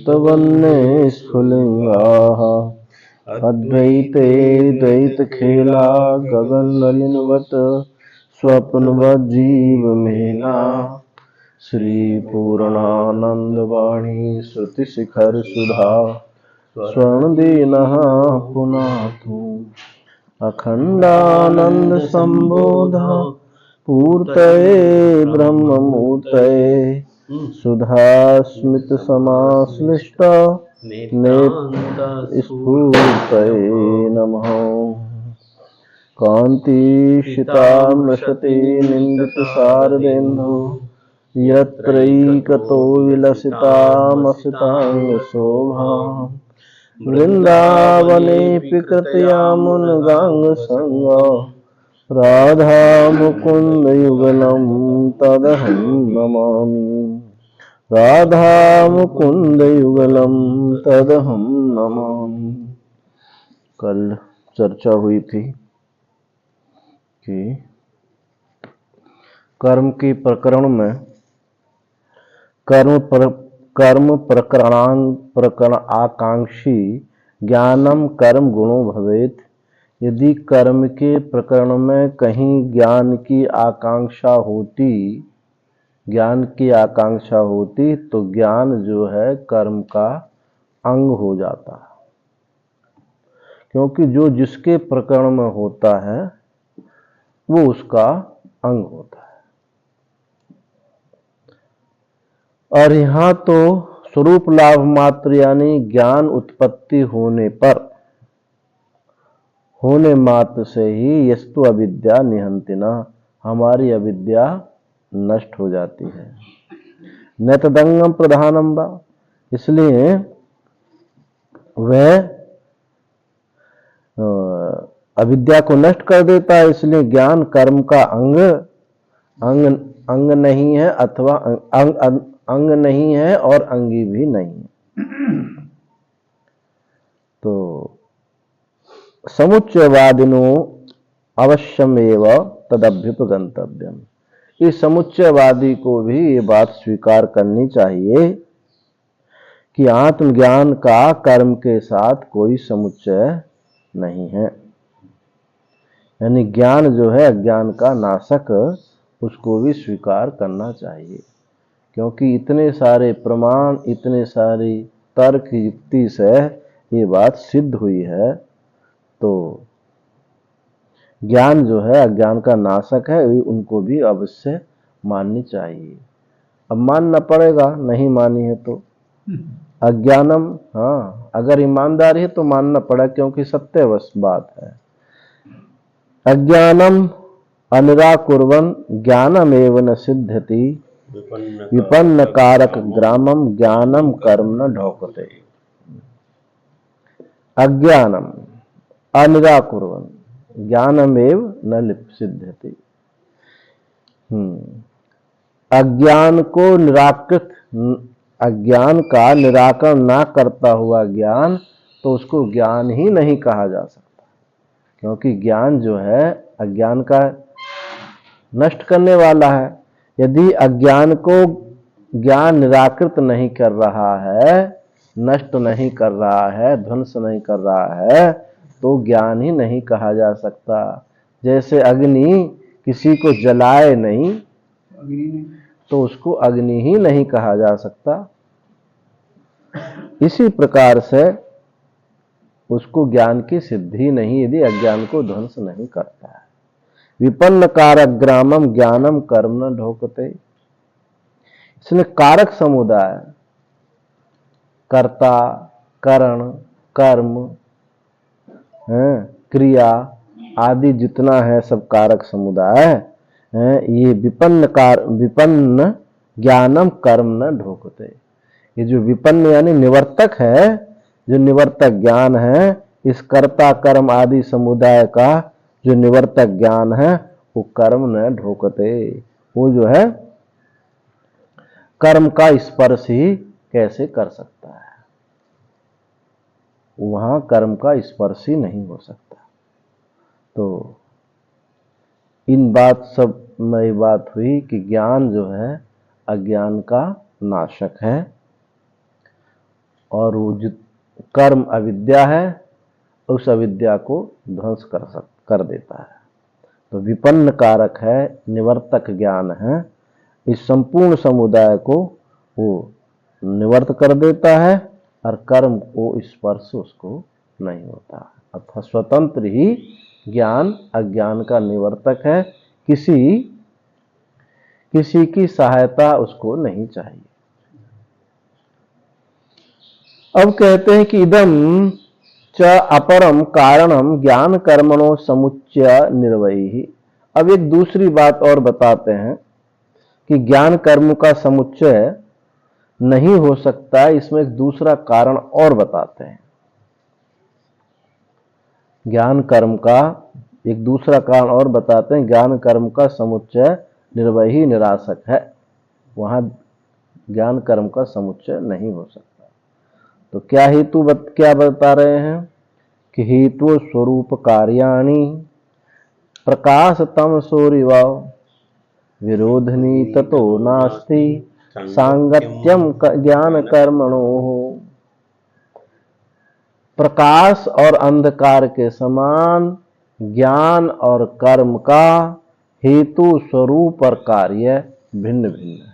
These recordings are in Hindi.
चित्तवन्ने स्फुलिंगाः अद्वैते द्वैतखेला गगननलिनवत् स्वप्नवत् जीवमेला श्रीपूर्णानन्दवाणी श्रुतिशिखर सुधा स्वर्णदीनः पुनातु अखण्डानन्द संबोध पूर्तये ब्रह्ममूर्तये सुधास्मित समाश्लिष्ट स्फूर्तये नमः। कान्तिशितामृशते निन्दितशारदेन्दु यत्रैकतो विलसितामसिताङ्गशोभा वृन्दावनेऽपि कृतयामुनगाङ्गसङ्गा राधा मुकुन्दयुगलं तदहं नमामि राधा मुकुन्दयुगलं तदहं नमामि। कल चर्चा हुई थी कि कर्म के प्रकरण में कर्म प्रकरण आकांक्षी ज्ञानम कर्म गुणो भवेत। यदि कर्म के प्रकरण में कहीं ज्ञान की आकांक्षा होती तो ज्ञान जो है कर्म का अंग हो जाता है, क्योंकि जो जिसके प्रकरण में होता है वो उसका अंग होता है। और यहाँ तो स्वरूप लाभ मात्र यानी ज्ञान उत्पत्ति होने मात्र से ही यस्तु अविद्या निहंतिना, हमारी अविद्या नष्ट हो जाती है। न तदंगम प्रधानम वा, इसलिए वह अविद्या को नष्ट कर देता है। इसलिए ज्ञान कर्म का अंग नहीं है, अथवा अंग नहीं है और अंगी भी नहीं है। तो समुच्चयवादिनो अवश्यमेव तदभ्युपगंतव्यम, इस समुच्चयवादी को भी ये बात स्वीकार करनी चाहिए कि आत्मज्ञान का कर्म के साथ कोई समुच्चय नहीं है। यानी ज्ञान जो है अज्ञान का नाशक, उसको भी स्वीकार करना चाहिए, क्योंकि इतने सारे प्रमाण, इतने सारी तर्क युक्ति से ये बात सिद्ध हुई है। तो ज्ञान जो है अज्ञान का नाशक है, उनको भी अवश्य माननी चाहिए। अब मानना पड़ेगा, नहीं मानी है तो अज्ञानम, हाँ अगर ईमानदारी है तो मानना पड़ा, क्योंकि सत्यवश बात है। अज्ञानम अनिराकुर्वन् ज्ञानमेव न सिद्ध्यति विपन्न कारक ग्रामम ज्ञानम कर्म न ढोकते। अज्ञानम अनिराकुर्वन् ज्ञानमेव न सिद्ध्यति, अज्ञान को निराकृत, अज्ञान का निराकरण ना करता हुआ ज्ञान, तो उसको ज्ञान ही नहीं कहा जा सकता, क्योंकि ज्ञान जो है अज्ञान का नष्ट करने वाला है। यदि अज्ञान को ज्ञान निराकृत नहीं कर रहा है, नष्ट नहीं कर रहा है, ध्वंस नहीं कर रहा है, तो ज्ञान ही नहीं कहा जा सकता। जैसे अग्नि किसी को जलाए नहीं तो उसको अग्नि ही नहीं कहा जा सकता, इसी प्रकार से उसको ज्ञान की सिद्धि नहीं, यदि अज्ञान को ध्वंस नहीं करता है। विपन्न कारक ग्रामम ज्ञानम कर्म न ढोकते, इसमें कारक समुदाय, कर्ता, करण, कर्म, क्रिया आदि जितना है सब कारक समुदाय है। ये विपन्न ज्ञानम कर्म न ढोकते, ये जो विपन्न यानी निवर्तक है, जो निवर्तक ज्ञान है, इस कर्ता कर्म आदि समुदाय का जो निवर्तक ज्ञान है वो कर्म न ढोकते, वो जो है कर्म का स्पर्श ही कैसे कर सकता है, वहां कर्म का स्पर्श ही नहीं हो सकता। तो इन बात सब में बात हुई कि ज्ञान जो है अज्ञान का नाशक है। और वो कर्म अविद्या है, उस अविद्या को ध्वंस कर देता है। तो विपन्न कारक है, निवर्तक ज्ञान है, इस संपूर्ण समुदाय को वो निवर्त कर देता है और कर्म को स्पर्श उसको नहीं होता, अर्थात स्वतंत्र ही ज्ञान अज्ञान का निवर्तक है, किसी की सहायता उसको नहीं चाहिए। अब कहते हैं कि इदम च अपरम कारणम ज्ञान कर्मणो समुच्चय निर्वही। अब एक दूसरी बात और बताते हैं कि ज्ञान कर्म का समुच्चय नहीं हो सकता, इसमें एक दूसरा कारण और बताते हैं। ज्ञान कर्म का एक दूसरा कारण और बताते हैं, ज्ञान कर्म का समुच्चय निर्वही निरासक है, वहां ज्ञान कर्म का समुच्चय नहीं हो सकता। तो क्या हेतु क्या बता रहे हैं कि हेतु स्वरूप कार्याणि प्रकाश तम सूर्यव विरोधनी ततो नास्ति सांगत्यम ज्ञान कर्मणो। प्रकाश और अंधकार के समान ज्ञान और कर्म का हेतु स्वरूप और कार्य भिन्न भिन्न है।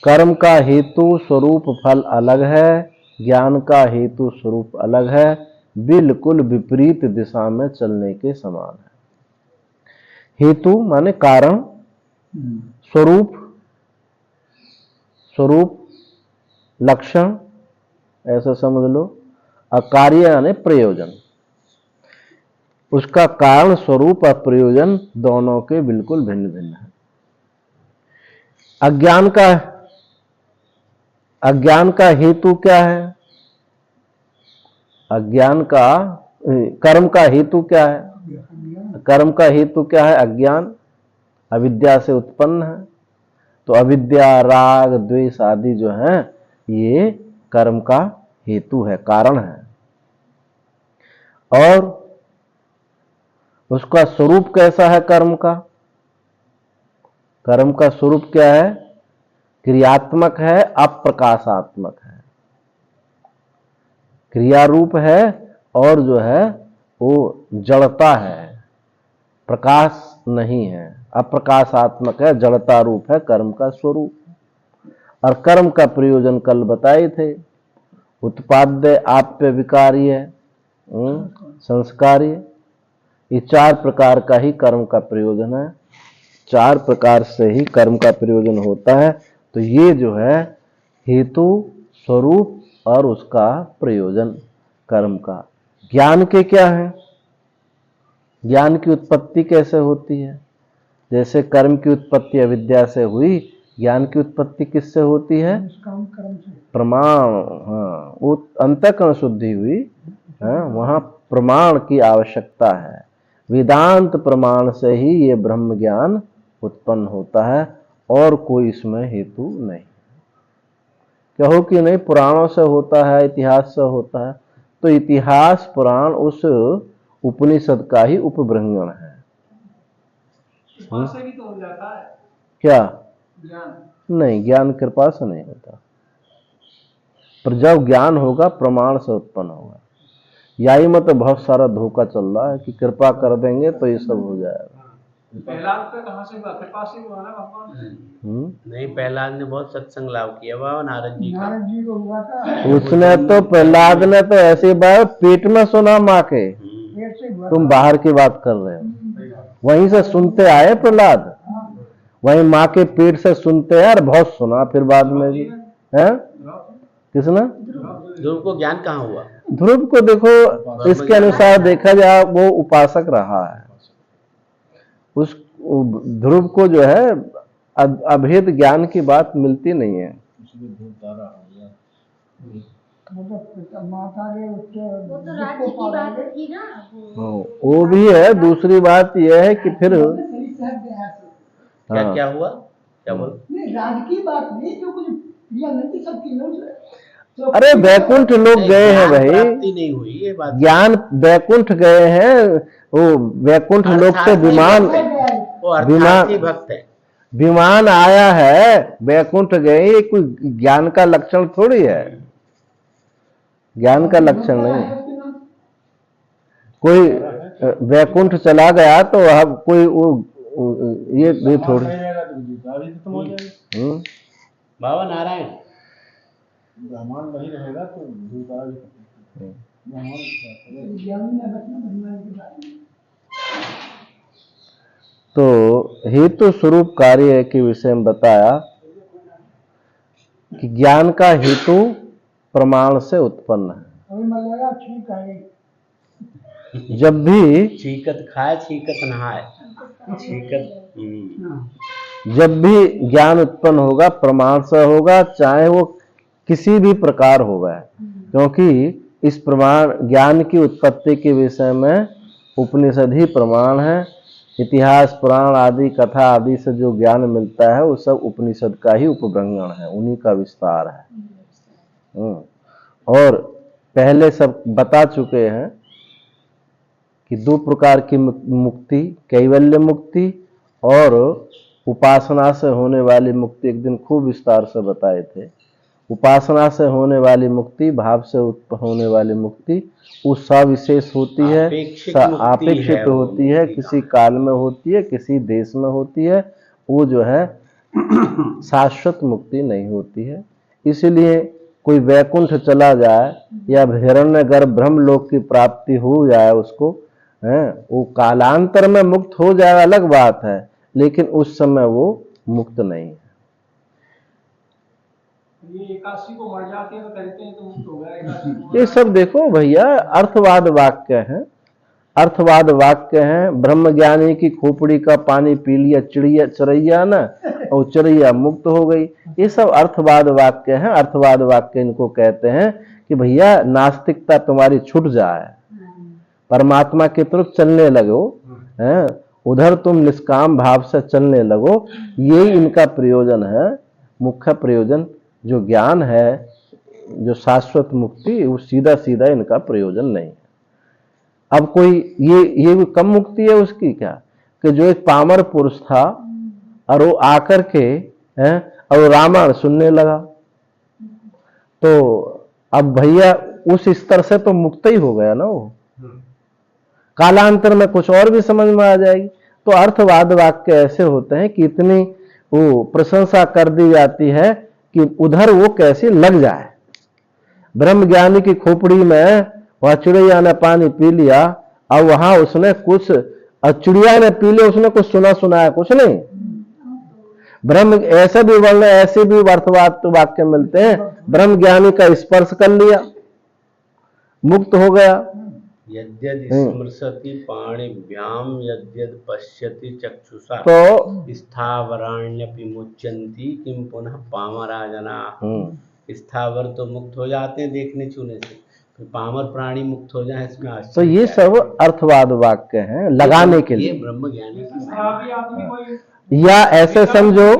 कर्म का हेतु स्वरूप फल अलग है, ज्ञान का हेतु स्वरूप अलग है, बिल्कुल विपरीत दिशा में चलने के समान है। हेतु माने कारण, स्वरूप लक्षण ऐसा समझ लो, और कार्य यानी प्रयोजन। उसका कारण स्वरूप और प्रयोजन दोनों के बिल्कुल भिन्न भिन्न है। अज्ञान का हेतु क्या है? कर्म का हेतु क्या है? कर्म का हेतु क्या है? अज्ञान, अविद्या से उत्पन्न है। तो अविद्या, राग, द्वेष आदि जो हैं ये कर्म का हेतु है, कारण है। और उसका स्वरूप कैसा है? कर्म का स्वरूप क्या है? क्रियात्मक है, अप्रकाशात्मक है, क्रिया रूप है और जो है वो जड़ता है, प्रकाश नहीं है, अप्रकाशात्मक है, जड़ता रूप है कर्म का स्वरूप। और कर्म का प्रयोजन कल बताए थे, उत्पाद्य, आप्य, विकार्य, संस्कार्य, ये 4 प्रकार का ही कर्म का प्रयोजन है। 4 प्रकार से ही कर्म का प्रयोजन होता है। तो ये जो है हेतु, स्वरूप और उसका प्रयोजन कर्म का। ज्ञान के क्या है? ज्ञान की उत्पत्ति कैसे होती है? जैसे कर्म की उत्पत्ति अविद्या से हुई, ज्ञान की उत्पत्ति किससे होती है? प्रमाण। हाँ, वो अंतःकरण शुद्धि हुई, हाँ, वहां प्रमाण की आवश्यकता है। वेदांत प्रमाण से ही ये ब्रह्म ज्ञान उत्पन्न होता है और कोई इसमें हेतु नहीं। कहो कि नहीं, पुराणों से होता है, इतिहास से होता है, तो इतिहास पुराण उस उपनिषद का ही उपबृंहण है। कृपा से भी तो हो जाता है क्या? ज्ञान? नहीं, ज्ञान कृपा से नहीं होता, पर जब ज्ञान होगा प्रमाण से उत्पन्न होगा। यही मत बहुत सारा धोखा चल रहा है कि कृपा कर देंगे तो ये सब हो जाएगा। प्रहलाद पे कहाँ से हुआ? कृपा से हुआ ना भगवान? नहीं, प्रहलाद ने बहुत सत्संग लाभ किया बाबा, नारद जी को हुआ था। उसने तो, प्रहलाद ने तो ऐसी बात पेट में सुना माँ के, तुम बाहर की बात कर रहे हो, वहीं से सुनते आए प्रहलाद, वहीं माँ के पेट से सुनते हैं और बहुत सुना फिर बाद में भी है। किसने? ध्रुव को ज्ञान कहाँ हुआ? ध्रुव को देखो, इसके अनुसार देखा जाए वो उपासक रहा है। उस ध्रुव को जो है अभेद ज्ञान की बात मिलती नहीं है। वो भी है। दूसरी बात यह है कि फिर क्या क्या हुआ? क्या बोल? राज की बात नहीं, जो कुछ क्रिया नहीं थी सबकी तो अरे वैकुंठ लोग गए हैं भाई, नहीं हुई ये बात। ज्ञान वैकुंठ गए हैं, वो वैकुंठ लोग से विमान भक्त है। विमान आया है, वैकुंठ गए, ये कोई ज्ञान का लक्षण थोड़ी है, ज्ञान का लक्षण नहीं है। कोई वैकुंठ चला गया तो अब कोई ये थोड़ी। बाबा नारायण ब्रह्मांड नहीं रहेगा तो दूसरा भी तो हेतु स्वरूप कार्य के विषय में बताया कि ज्ञान का हेतु प्रमाण से उत्पन्न है। अभी मलेगा ठीक है। जब भी छीकत खाए छीकत नहाए छीकत जब भी ज्ञान उत्पन्न होगा प्रमाण से होगा, चाहे वो किसी भी प्रकार होगा, क्योंकि इस प्रमाण ज्ञान की उत्पत्ति के विषय में उपनिषद ही प्रमाण है। इतिहास पुराण आदि कथा आदि से जो ज्ञान मिलता है वो सब उपनिषद का ही उपब्रंगण है, उन्हीं का विस्तार है। और पहले सब बता चुके हैं कि दो प्रकार की मुक्ति, कैवल्य मुक्ति और उपासना से होने वाली मुक्ति, एक दिन खूब विस्तार से बताए थे। उपासना से होने वाली मुक्ति, भाव से होने वाली मुक्ति वो सविशेष होती है, अपेक्षित होती है, किसी काल में होती है, किसी देश में होती है, वो जो है शाश्वत मुक्ति नहीं होती है। इसलिए कोई वैकुंठ चला जाए या हिरण्यगर्भ ब्रह्मलोक की प्राप्ति हो जाए उसको, है वो कालांतर में मुक्त हो जाए अलग बात है, लेकिन उस समय वो मुक्त नहीं है। ये एकादशी को मर जाते हैं तो कहते हैं तो मुक्त हो गया एकादशी। ये सब देखो भैया अर्थवाद वाक्य हैं, अर्थवाद वाक्य हैं। ब्रह्म ज्ञानी की खोपड़ी का पानी पी लिया चिड़िया चरैया ना, और चिड़िया मुक्त हो गई। ये सब अर्थवाद वाक्य हैं। अर्थवाद वाक्य इनको कहते हैं कि भैया नास्तिकता तुम्हारी छूट जाए, परमात्मा की तरफ चलने लगो, हैं उधर तुम निष्काम भाव से चलने लगो। ये इनका प्रयोजन है, मुख्य प्रयोजन जो ज्ञान है, जो शाश्वत मुक्ति, वो सीधा सीधा इनका प्रयोजन नहीं है। अब कोई ये भी कम मुक्ति है उसकी क्या, कि जो एक पामर पुरुष था और वो आकर के और रामायण सुनने लगा, तो अब भैया उस स्तर से तो मुक्त ही हो गया ना वो। कालांतर में कुछ और भी समझ में आ जाएगी। तो अर्थवाद वाक्य ऐसे होते हैं कि इतनी वो प्रशंसा कर दी जाती है कि उधर वो कैसे लग जाए। ब्रह्म ज्ञानी की खोपड़ी में वह चिड़िया ने पानी पी लिया, और वहां उसने कुछ, चिड़िया ने पी लिया, उसने कुछ सुना सुनाया कुछ नहीं। ब्रह्म ऐसे भी वर्ण, ऐसे भी अर्थवाद वाक्य मिलते हैं, ब्रह्म ज्ञानी का स्पर्श कर लिया, मुक्त हो गया। यद्यदि स्मृशति पाणिभ्याम यद्यद पश्यति चक्षुषा तो स्थावराण्यपि मुच्यन्ति किम पुनः पामरा जना। स्थावर तो मुक्त हो जाते हैं देखने छूने से, फिर पामर प्राणी मुक्त हो जाए इसमें आश्चर्य। तो ये सब अर्थवाद वाक्य हैं लगाने के लिए। ब्रह्म ज्ञानी या ऐसे समझो,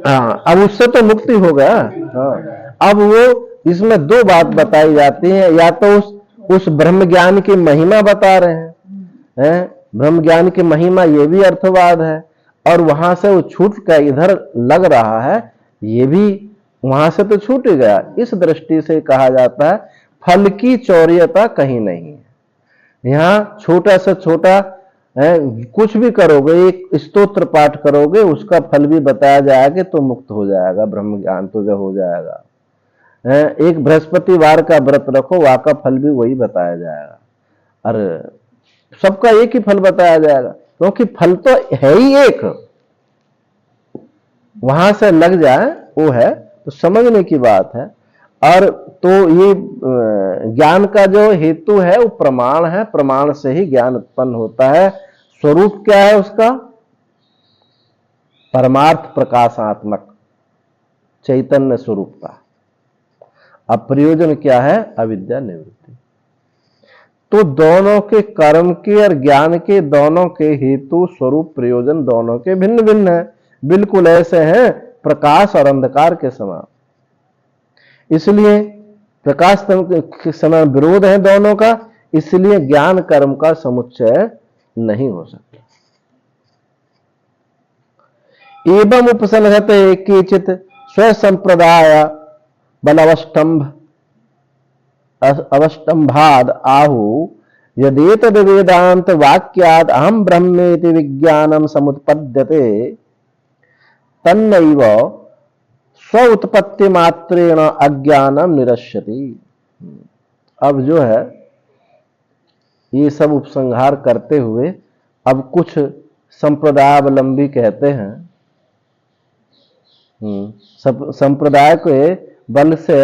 हाँ अब उससे तो मुक्ति हो गया। हाँ अब वो इसमें दो बात बताई जाती है, या तो उस ब्रह्म ज्ञान की महिमा बता रहे हैं, ब्रह्म ज्ञान की महिमा, ये भी अर्थवाद है, और वहां से वो छूट कर इधर लग रहा है, ये भी वहां से तो छूट ही गया। इस दृष्टि से कहा जाता है फल की चौर्यता कहीं नहीं है। यहाँ छोटा से छोटा कुछ भी करोगे, एक स्तोत्र पाठ करोगे, उसका फल भी बताया जाएगा तो मुक्त हो जाएगा, ब्रह्म ज्ञान तुझे हो जाएगा। एक बृहस्पतिवार का व्रत रखो, वहां का फल भी वही बताया जाएगा, और सबका एक ही फल बताया जाएगा, क्योंकि फल तो है ही एक। वहां से लग जाए वो है, तो समझने की बात है। और तो ये ज्ञान का जो हेतु है वो प्रमाण है, प्रमाण से ही ज्ञान उत्पन्न होता है। स्वरूप क्या है उसका? परमार्थ प्रकाशात्मक चैतन्य स्वरूप का। अब प्रयोजन क्या है? अविद्या निवृत्ति। तो दोनों के कर्म के और ज्ञान के, दोनों के हेतु स्वरूप प्रयोजन दोनों के भिन्न भिन्न है, बिल्कुल ऐसे हैं प्रकाश और अंधकार के समान। इसलिए प्रकाश के समान विरोध है दोनों का, इसलिए ज्ञान कर्म का समुच्चय नहीं हो सकता। एवं उपसंहते केचित स्वसंप्रदाय बलवष्टंभ अवष्टंभाद आहु यदेतद् वेदांत वाक्याद अहम ब्रह्मेति विज्ञानम समुत्पद्यते तन्नैव स्व उत्पत्ति मात्रेण अज्ञानम निरस्यति। अब जो है ये सब उपसंहार करते हुए अब कुछ संप्रदायावलंबी कहते हैं, सब संप्रदाय के बल से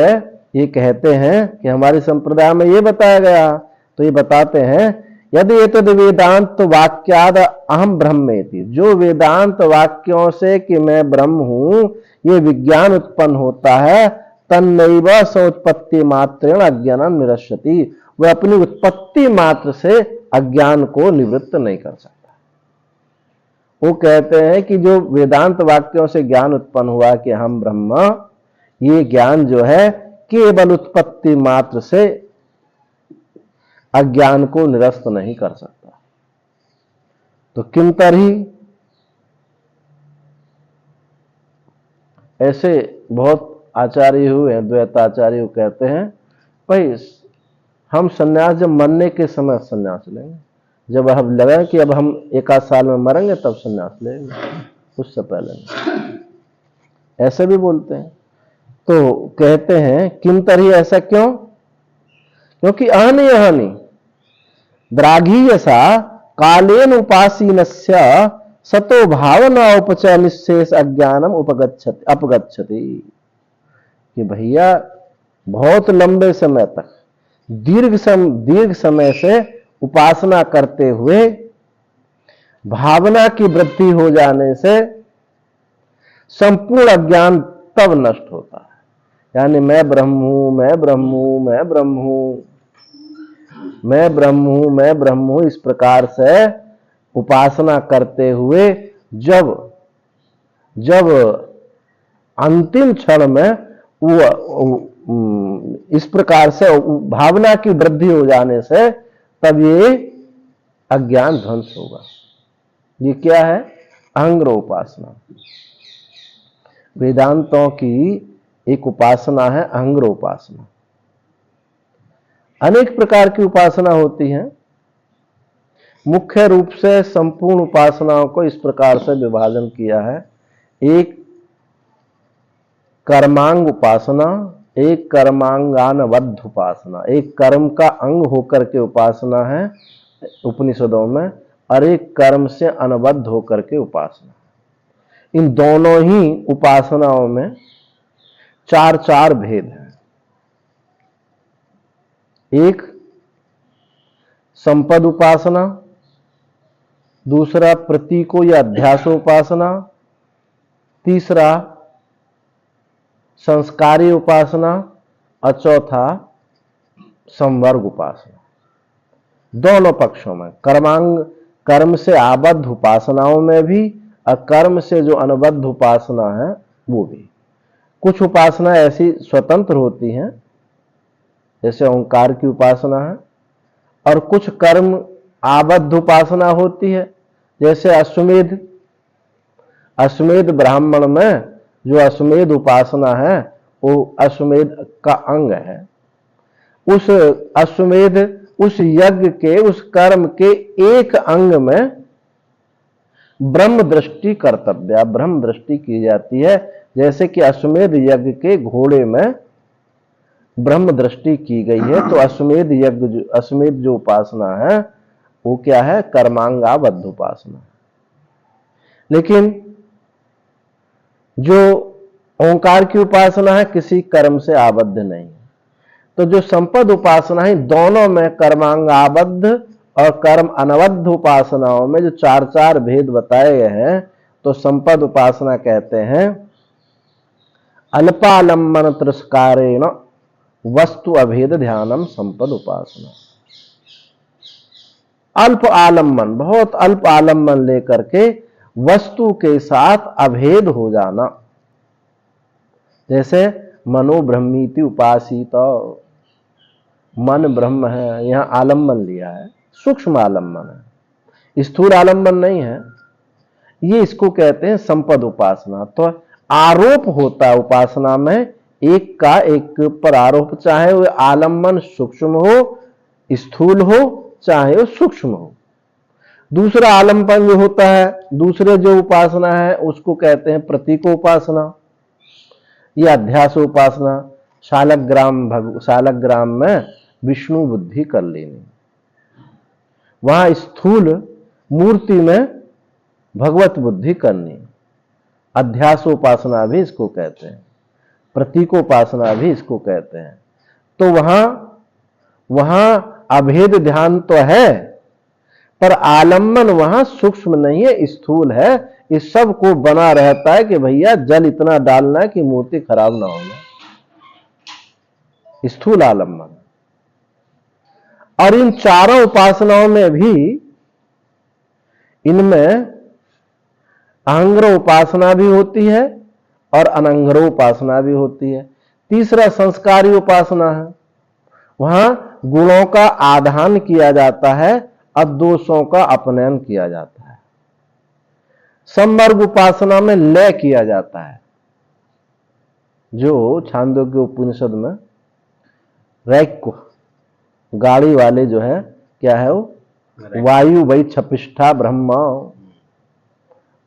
ये कहते हैं कि हमारे संप्रदाय में ये बताया गया, तो ये बताते हैं यदि एतद् वेदांत वाक्याद अहम ब्रह्मेति, जो वेदांत वाक्यों से कि मैं ब्रह्म हूं ये विज्ञान उत्पन्न होता है, तन्नैव स्वोत्पत्ति मात्रेण अज्ञानम निरस्यति, वह अपनी उत्पत्ति मात्र से अज्ञान को निवृत्त नहीं कर सकता। वो कहते हैं कि जो वेदांत वाक्यों से ज्ञान उत्पन्न हुआ कि हम ब्रह्म, ये ज्ञान जो है केवल उत्पत्ति मात्र से अज्ञान को निरस्त नहीं कर सकता। तो किम तरही, ऐसे बहुत आचार्य हुए हैं, द्वैताचार्य कहते हैं भाई हम सन्यास जब मरने के समय सन्यास लेंगे, जब हम लगे कि अब हम एक आध साल में मरेंगे तब सन्यास लेंगे, उससे पहले नहीं। ऐसे भी बोलते हैं। तो कहते हैं किम तरही, ऐसा क्यों? क्योंकि अहनि अहनि द्राघीयसा कालेन उपासीनस्य सतो भावना उपचय निशेष अज्ञानम अपगच्छति, कि भैया बहुत लंबे समय तक दीर्घ समय से उपासना करते हुए भावना की वृद्धि हो जाने से संपूर्ण अज्ञान तब नष्ट होता है। यानी मैं ब्रह्म हूं, मैं ब्रह्म हूं, मैं ब्रह्म हूं, मैं ब्रह्म हूं, मैं ब्रह्म हूं, इस प्रकार से उपासना करते हुए जब अंतिम क्षण में वो इस प्रकार से भावना की वृद्धि हो जाने से तब ये अज्ञान ध्वंस होगा। ये क्या है? अहंग्र उपासना। वेदांतों की एक उपासना है अहंग्र उपासना। अनेक प्रकार की उपासना होती है। मुख्य रूप से संपूर्ण उपासनाओं को इस प्रकार से विभाजन किया है। एक कर्मांग उपासना, एक कर्मांगानबद्ध उपासना, एक कर्म का अंग होकर के उपासना है उपनिषदों में, और एक कर्म से अनबद्ध होकर के उपासना। इन दोनों ही उपासनाओं में चार भेद हैं। एक संपद उपासना, दूसरा प्रतीको या अध्यासोपासना, तीसरा संस्कारी उपासना, और चौथा संवर्ग उपासना। दोनों पक्षों में कर्म से आबद्ध उपासनाओं में भी और कर्म से जो अनबद्ध उपासना है वो भी। कुछ उपासना ऐसी स्वतंत्र होती हैं जैसे ओंकार की उपासना है, और कुछ कर्म आबद्ध उपासना होती है जैसे अश्वमेध ब्राह्मण में जो अश्वमेध उपासना है वो अश्वमेध का अंग है। उस अश्वमेध, उस यज्ञ के, उस कर्म के एक अंग में ब्रह्म दृष्टि कर्तव्य, ब्रह्म दृष्टि की जाती है। जैसे कि अश्वमेध यज्ञ के घोड़े में ब्रह्म दृष्टि की गई है, तो अश्वमेध जो उपासना है वो क्या है? कर्मांगाबद्ध उपासना। लेकिन जो ओंकार की उपासना है किसी कर्म से आबद्ध नहीं। तो जो संपद उपासना है दोनों में कर्मांगाबद्ध और कर्म अनबद्ध उपासनाओं में जो चार भेद बताए गए हैं, तो संपद उपासना कहते हैं अल्पालंबन तिरस्कारेण वस्तु अभेद ध्यानम संपद उपासना। अल्प आलंबन, बहुत अल्प आलंबन लेकर के वस्तु के साथ अभेद हो जाना। जैसे मनो ब्रह्मीति उपासित, मन ब्रह्म है, यहां आलंबन लिया है, सूक्ष्म आलंबन है, स्थूल आलंबन नहीं है। ये इसको कहते हैं संपद उपासना। तो आरोप होता है उपासना में, एक का एक पर आरोप, चाहे वो आलम्बन सूक्ष्म हो स्थूल हो चाहे वो सूक्ष्म हो। दूसरा आलम्बन जो होता है, दूसरे जो उपासना है उसको कहते हैं प्रतीकोपासना या अध्यास उपासना। शालग्राम में विष्णु बुद्धि कर लेनी, वहां स्थूल मूर्ति में भगवत बुद्धि करनी, अध्यासोपासना भी इसको कहते हैं, प्रतीकोपासना भी इसको कहते हैं। तो वहां अभेद ध्यान तो है, पर आलम्बन वहां सूक्ष्म नहीं है, स्थूल है। इस सब को बना रहता है कि भैया जल इतना डालना है कि मूर्ति खराब ना होना, स्थूल आलम्बन। और इन चारों उपासनाओं में भी, इनमें अहंग्रह उपासना भी होती है और अनंग्रह उपासना भी होती है। तीसरा संस्कारी उपासना है, वहां गुणों का आधान किया जाता है और दोषों का अपनयन किया जाता है। समवर्ग उपासना में लय किया जाता है, जो छांदोग्य उपनिषद में रैक को गाड़ी वाले जो है, क्या है वो, वायु वही छपिष्ठा ब्रह्म,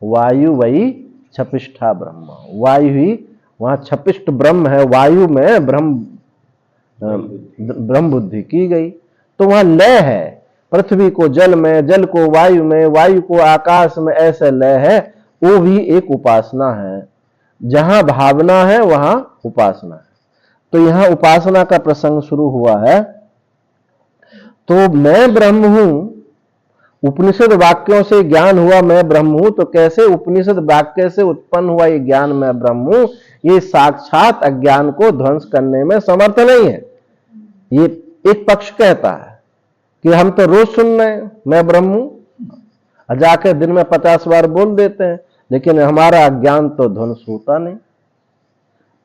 वायु वही छपिष्ठा ब्रह्म। वायु ही वहां छपिष्ठ ब्रह्म है, वायु में ब्रह्म बुद्धि की गई। तो वहां लय है, पृथ्वी को जल में, जल को वायु में, वायु को आकाश में, ऐसे लय है। वो भी एक उपासना है। जहां भावना है वहां उपासना है। तो यहां उपासना का प्रसंग शुरू हुआ है। तो मैं ब्रह्म हूं, उपनिषद वाक्यों से ज्ञान हुआ मैं ब्रह्म हूं। तो कैसे उपनिषद वाक्य से उत्पन्न हुआ ये ज्ञान मैं ब्रह्म हूं, ये साक्षात अज्ञान को ध्वंस करने में समर्थ नहीं है। ये एक पक्ष कहता है कि हम तो रोज सुन रहे हैं मैं ब्रह्म हूं, जाके दिन में 50 बार बोल देते हैं, लेकिन हमारा अज्ञान तो ध्वंस होता नहीं।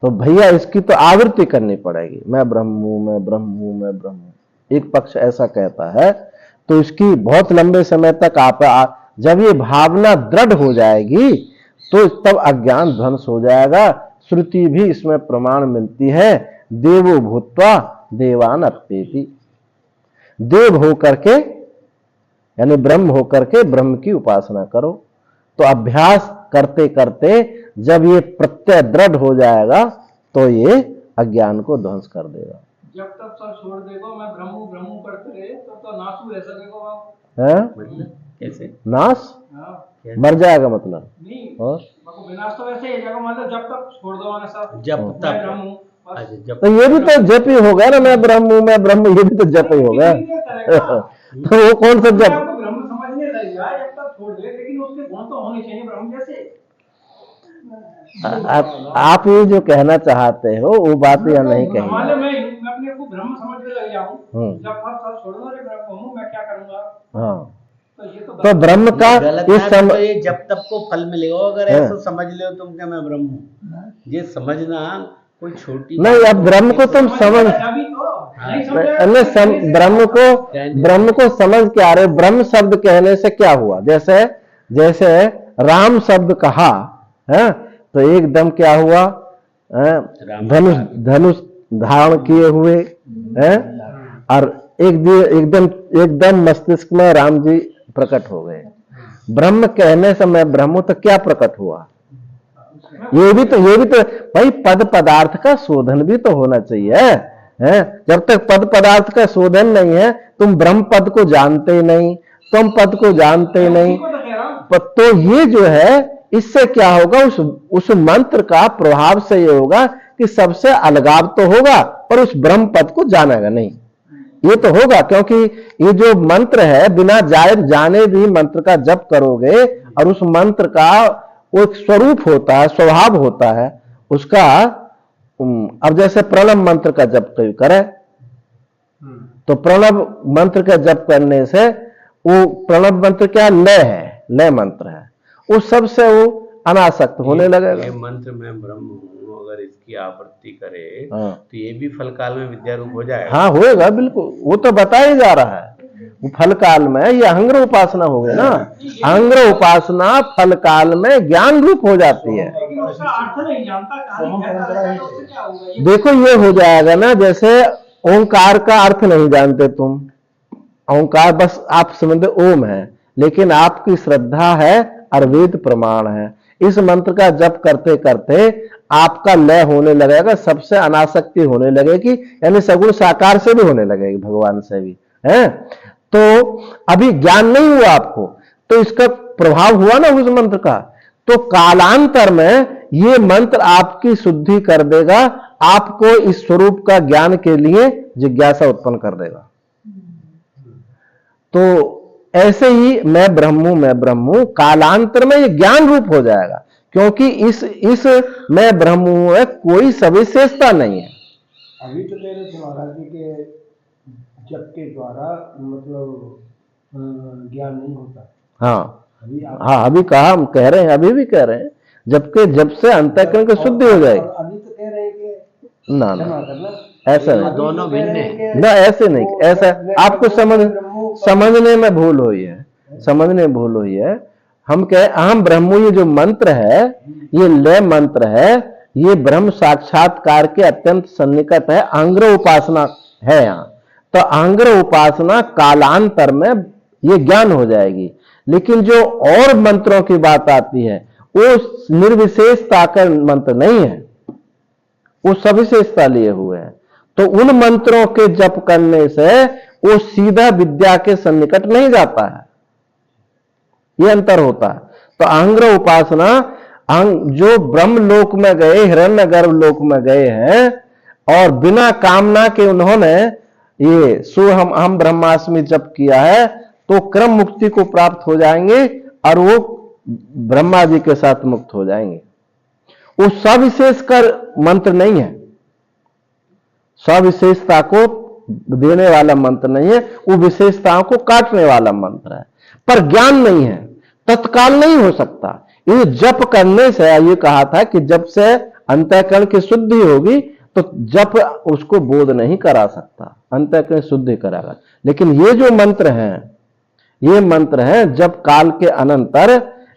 तो भैया इसकी तो आवृत्ति करनी पड़ेगी, मैं ब्रह्म हूं, मैं ब्रह्म हूं, मैं ब्रह्म हूं। एक पक्ष ऐसा कहता है। तो इसकी बहुत लंबे समय तक जब ये भावना दृढ़ हो जाएगी तो तब अज्ञान ध्वंस हो जाएगा। श्रुति भी इसमें प्रमाण मिलती है, देवो भूत्वा देवान अप्येति। देव होकर के यानी ब्रह्म होकर के ब्रह्म की उपासना करो। तो अभ्यास करते करते जब ये प्रत्यय दृढ़ हो जाएगा तो ये अज्ञान को ध्वंस कर देगा। जब तक सब छोड़ देगो मैं ब्रह्म करते रहे तो नासू रह सकेगो आप। है कैसे नाश हाँ, मर जाएगा मतलब, नहीं और विनाश तो वैसे ही जाएगा, मतलब जब तक छोड़ दो ना सब, जब मैं तक ब्रह्म हूँ, बस। अच्छा, जब तो ये भी तो जप ही हो गया ना, मैं ब्रह्म हूं, मैं ब्रह्म, ये भी तो जप ही हो गया। तो वो कौन सा अपने जप? आप को ब्रह्म समझने लग जाए जब तक छोड़ दे, लेकिन उसके गुण तो होने चाहिए ब्रह्म जैसे। आप ये जो कहना चाहते हो वो बात यहाँ नहीं मान कही। लो मैं अपने को ब्रह्म समझने लग जाऊं, जब आप सब छोड़ दो रे ब्रह्म हूँ, मैं क्या करूंगा? हाँ, तो ये तो ब्रह्म का गलत इस है, तो ये जब तक को फल मिलेगा। अगर हाँ। ऐसा समझ लो तुम क्या मैं ब्रह्म हूँ, ये समझना कोई छोटी नहीं, अब ब्रह्म को तुम समझ अभी तो नहीं समझा। ब्रह्म को समझ के आ रहे। ब्रह्म शब्द कहने से क्या हुआ? जैसे राम शब्द कहा है तो एकदम क्या हुआ? धनुष धारण किए हुए हैं और एकदम मस्तिष्क में राम जी प्रकट हो गए। ब्रह्म कहने से मैं ब्रह्म हूं तो क्या प्रकट हुआ? ये भी तो भाई पद पदार्थ का शोधन भी तो होना चाहिए है। जब तक पद पदार्थ का शोधन नहीं है, तुम ब्रह्म पद को जानते ही नहीं, तुम पद को जानते ही नहीं, तो ये जो है इससे क्या होगा? उस मंत्र का प्रभाव से ये होगा कि सबसे अलगाव तो होगा पर उस ब्रह्म पद को जानेगा नहीं। ये तो होगा, क्योंकि ये जो मंत्र है बिना जाने भी मंत्र का जप करोगे और उस मंत्र का वो एक स्वरूप होता है, स्वभाव होता है उसका। अब जैसे प्रणव मंत्र का जप करें तो प्रणव मंत्र का जप करने से वो प्रणव मंत्र क्या लय है, लय मंत्र है, उस सबसे वो अनासक्त होने लगेगा। ये मंत्र में ब्रह्म हूँ अगर इसकी आवृत्ति करे हाँ। तो ये भी फल काल में विद्या रूप हो जाएगा। हाँ होएगा, बिल्कुल, वो तो बताया जा रहा है। वो फल काल में ये अहंग्र उपासना हो गई ना। अहंग्र उपासना फल काल में ज्ञान रूप हो जाती है। लेकिन उसका अर्थ नहीं जानता, कहानी कहता है, तो उससे क्या होगा? ये देखो ये हो जाएगा ना, जैसे ओंकार का अर्थ नहीं जानते तुम, ओंकार बस आप समझते ओम है, लेकिन आपकी श्रद्धा है और वेद प्रमाण है। इस मंत्र का जप करते करते आपका लय होने लगेगा, सबसे अनासक्ति होने लगेगी, यानी सगुण साकार से भी होने लगेगी, भगवान से भी है। तो अभी ज्ञान नहीं हुआ आपको, तो इसका प्रभाव हुआ ना उस मंत्र का, तो कालांतर में ये मंत्र आपकी शुद्धि कर देगा, आपको इस स्वरूप का ज्ञान के लिए जिज्ञासा उत्पन्न कर देगा। तो ऐसे ही मैं ब्रह्म हूं कालांतर में ये ज्ञान रूप हो जाएगा, क्योंकि इस मैं ब्रह्म हूं में कोई सविशेषता नहीं है। अभी तो कह रहे थे महाराज जी के जप के द्वारा मतलब ज्ञान नहीं होता। हाँ अभी आप हाँ, अभी कहा, हम कह रहे हैं, अभी भी कह रहे हैं, जब से अंतःकरण की शुद्धि हो जाएगी। अभी तो कह रहे हैं कि ना क्षमा करना, ऐसा नहीं, दोनों भिन्न है। ना ऐसे नहीं, ऐसा आपको समझने में भूल हुई है, समझने में भूल हुई है। हम कहे अहम ब्रह्म, ये जो मंत्र है, ये लय मंत्र है, ये ब्रह्म साक्षात्कार के अत्यंत सन्निकट है, अहंग्र उपासना है यहाँ। तो अहंग्र उपासना कालांतर में ये ज्ञान हो जाएगी। लेकिन जो और मंत्रों की बात आती है, वो निर्विशेषता का मंत्र नहीं है, वो सविशेषता लिए हुए हैं। तो उन मंत्रों के जप करने से वो सीधा विद्या के सन्निकट नहीं जाता है, ये अंतर होता है। तो अहंग्र उपासना, जो ब्रह्म लोक में गए, हिरण्य गर्भ लोक में गए हैं, और बिना कामना के उन्होंने ये हम ब्रह्मास्मि जप किया है, तो क्रम मुक्ति को प्राप्त हो जाएंगे और वो ब्रह्मा जी के साथ मुक्त हो जाएंगे। वो सविशेष कर मंत्र नहीं है, सविशेषता को देने वाला मंत्र नहीं है, वो विशेषताओं को काटने वाला मंत्र है। पर ज्ञान नहीं है, तत्काल नहीं हो सकता। ये जप करने से, ये कहा था कि जब से अंतःकरण की शुद्धि होगी तो जप उसको बोध नहीं करा सकता, अंतःकरण शुद्धि कराएगा। लेकिन ये जो मंत्र हैं, ये मंत्र हैं जब काल के अनंतर,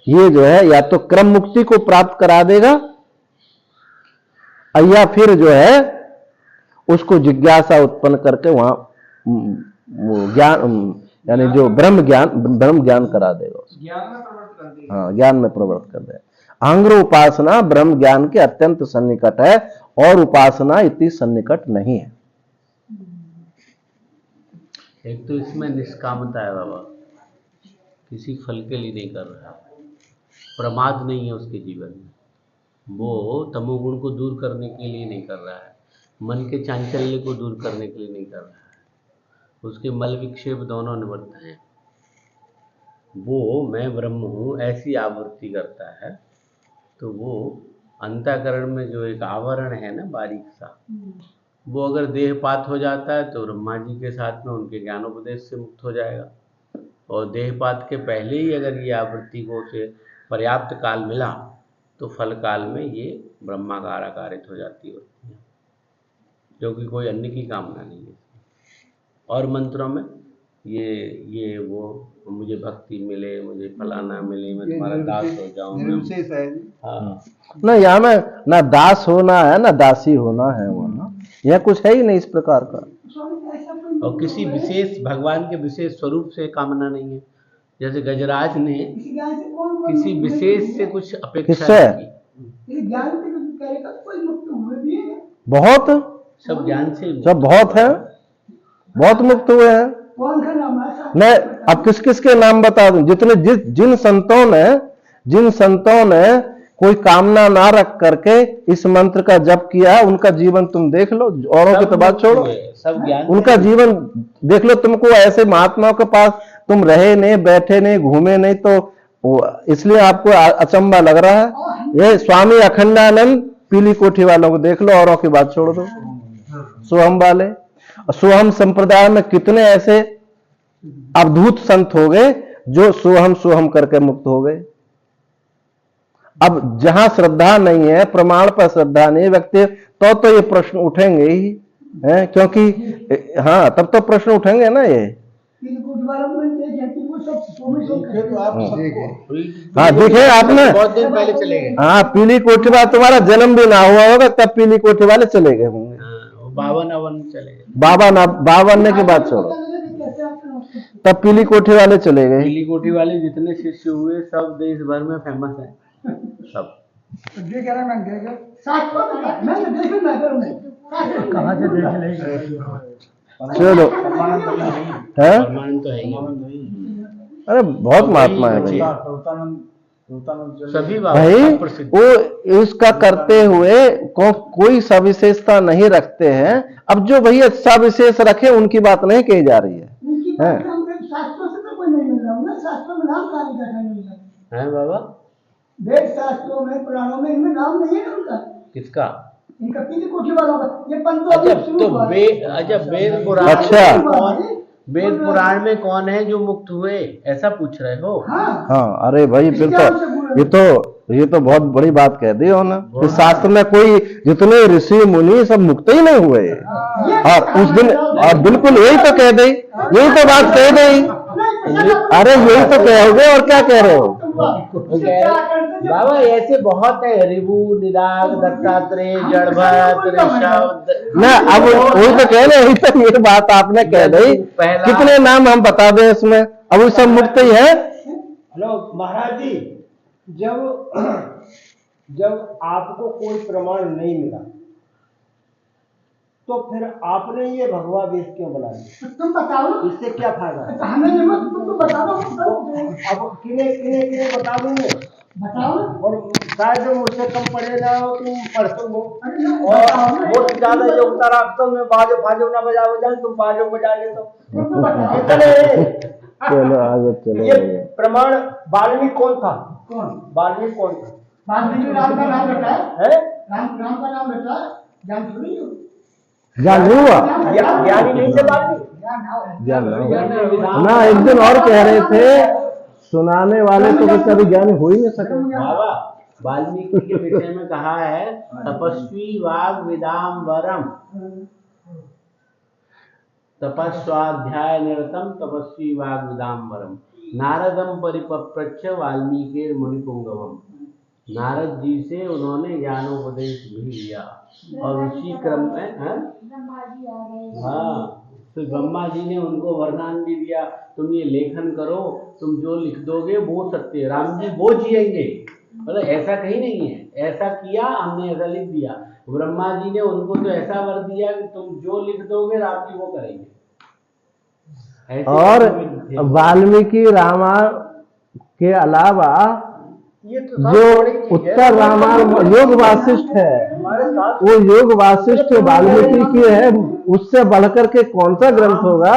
ये जो है या तो क्रम मुक्ति को प्राप्त करा देगा, या फिर जो है उसको जिज्ञासा उत्पन्न करके वहां ज्ञान, यानी जो ब्रह्म ज्ञान करा देगा, ज्ञान में प्रवृत्त कर देगा। हाँ, ज्ञान में प्रवृत्त कर देगा। अहंग्र उपासना ब्रह्म ज्ञान के अत्यंत सन्निकट है, और उपासना इतनी सन्निकट नहीं है। एक तो इसमें निष्कामता है बाबा, किसी फल के लिए नहीं कर रहा, प्रमाद नहीं है उसके जीवन में, वो तमोगुण को दूर करने के लिए नहीं कर रहा है, मन के चांचल्य को दूर करने के लिए नहीं कर रहा है, उसके मल विक्षेप दोनों निवृत्त हैं। वो मैं ब्रह्म हूँ ऐसी आवृत्ति करता है, तो वो अंतःकरण में जो एक आवरण है ना बारीक सा, वो अगर देहपात हो जाता है तो ब्रह्मा जी के साथ में उनके ज्ञानोपदेश से मुक्त हो जाएगा। और देहपात के पहले ही अगर ये आवृत्ति को उसे पर्याप्त काल मिला तो फल काल में ये ब्रह्माकार आकारित हो जाती होती है, क्योंकि कोई अन्य की कामना नहीं है। और मंत्रों में ये वो मुझे भक्ति मिले, मुझे फलाना मिले, मैं तुम्हारा दास हो जाऊं, निर्विशेष है। हाँ, ना यहाँ में ना दास होना है ना दासी होना है, वहां यह कुछ है ही नहीं इस प्रकार का। और किसी विशेष भगवान के विशेष स्वरूप से कामना नहीं है। जैसे गजराज ने किसी विशेष से कुछ अपेक्षा किससे? नहीं की, ज्ञान से करेगा तो कोई मुक्त हुए भी है। बहुत, सब ज्ञान से सब बहुत है, बहुत मुक्त हुए हैं। कौन सा नाम है? मैं अब किस किस के नाम बता दूं, जितने जिन संतों ने कोई कामना ना रख करके इस मंत्र का जप किया है, उनका जीवन तुम देख लो, औरों की तो बात छोड़ो, सब ज्ञान उनका जीवन देख लो। तुमको ऐसे महात्माओं के पास तुम रहे नहीं, बैठे नहीं, घूमे नहीं, तो इसलिए आपको अचंबा लग रहा है। ये स्वामी अखंडानंद पीली कोठी वालों को देख लो, औरों की बात छोड़ दो। सोहम वाले, सोहम संप्रदाय में कितने ऐसे अवधूत संत हो गए जो सोहम सोहम करके मुक्त हो गए। अब जहां श्रद्धा नहीं है, प्रमाण पर श्रद्धा नहीं व्यक्ति, तो ये प्रश्न उठेंगे ही, हैं, क्योंकि हाँ, तब तो प्रश्न उठेंगे ना ये। डेवलपमेंट एजेंसी वो सब ये तो आप सबको हाँ दिखे आपने, बहुत दिन पहले चले गए। हाँ पीली कोठी वाला, तुम्हारा जन्म भी ना हुआ होगा तब पीली कोठी वाले चले गए होंगे। हाँ, वो 52 चले गए। बावन के बाद छोड़ो, तब पीली कोठी वाले चले गए। पीली कोठी वाले जितने शिष्य हुए सब देश भर में फेमस है, सब। कहाँ से देख लेंगे? चलो है, परमानंद तो है ही। अरे बहुत महात्मा है भाई। सभी भाई बाबा प्रसिद्ध। वो इसका करते हुए कोई सविशेषता नहीं रखते हैं। अब जो भैया सविशेष रखे उनकी बात नहीं कही जा रही है। उनकी बात हमको शास्त्रों से तो कोई नहीं मिल रहा ना, शास्त्रों में नाम कहाँ लिखा है? मिल रहा है बाबा, वेद शास्त्रों में, पुराणों में इनमें नाम नहीं है ना उनका। किसका? इनका पीली कोठी वालों का। ये पंतो अभी अच्छा शुरू तो हुआ है। वेद पुराण अच्छा। में कौन, वेद पुराण में कौन है जो मुक्त हुए, ऐसा पूछ रहे हो? हाँ हाँ अरे भाई फिर तो ये तो बहुत बड़ी बात कह दी हो ना कि शास्त्र में कोई जितने ऋषि मुनि सब मुक्त ही नहीं हुए। और उस दिन और बिल्कुल यही तो कह दी, यही तो बात कह दी। अरे यही तो कहोगे और क्या कह रहे हो? बाबा ऐसे बहुत है, ऋभु, निदाग, दत्तात्रेय, जड़भरत, ऋषभ। ना अब वही तो कह रहे, यही तो ये बात आपने कह दी। कितने नाम हम बता दें इसमें? अब वो सब मुक्त ही है। हेलो महाराज जी, जब आपको कोई प्रमाण नहीं मिला तो फिर आपने ये भगवा वेश क्यों बना लिया? तुम बताओ, इससे क्या फायदा है? तुम बता दो। अब किने बता दूंगे, बताओ। और शायद मुझसे कम पढ़े ना हो, तुम पढ़ते हो और बहुत ज्यादा योग्यता रखते हो। मैं बाजो ना बजा तुम बाजो बजा ले तो कितने। चलो आगे चलो। ये प्रमाण वाल्मीकि कौन था? वाल्मीकि कौन था? वाल्मीकि राम का नाम बेटा है? राम का नाम बेटा ज्ञान थोड़ी हो। ज्ञान नहीं हुआ, ज्ञानी नहीं थे वाल्मीकि। ज्ञान नहीं हुआ ना। एक दिन और कह रहे थे सुनाने वाले तो कभी ज्ञानी हो ही नहीं सके। बाबा वाल्मीकि के विषय में कहा है, तपस्वी वाग विदाम्बरम, तपस्वाध्याय निरतम तपस्वी वाग विदाम्बरम, नारदम परिपप्रच्छ वाल्मीकि मुनिपुंगवम। नारद जी से उन्होंने ज्ञानोपदेश भी लिया और उसी क्रम में हाँ फिर ब्रह्मा जी ने उनको वरदान भी दिया, तुम ये लेखन करो, तुम जो लिख दोगे वो सत्य है। राम जी वो जिएंगे, मतलब ऐसा कहीं नहीं है, ऐसा किया हमने, ऐसा लिख दिया। ब्रह्मा जी ने उनको तो ऐसा वर दिया कि तुम जो लिख दोगे राम जी वो करेंगे। और वाल्मीकि रामायण के अलावा ये तो जो उत्तर रामायण योग वासिष्ठ है, वो योग वासिष्ठ वाल्मीकि की है, उससे बढ़कर के कौन सा ग्रंथ होगा?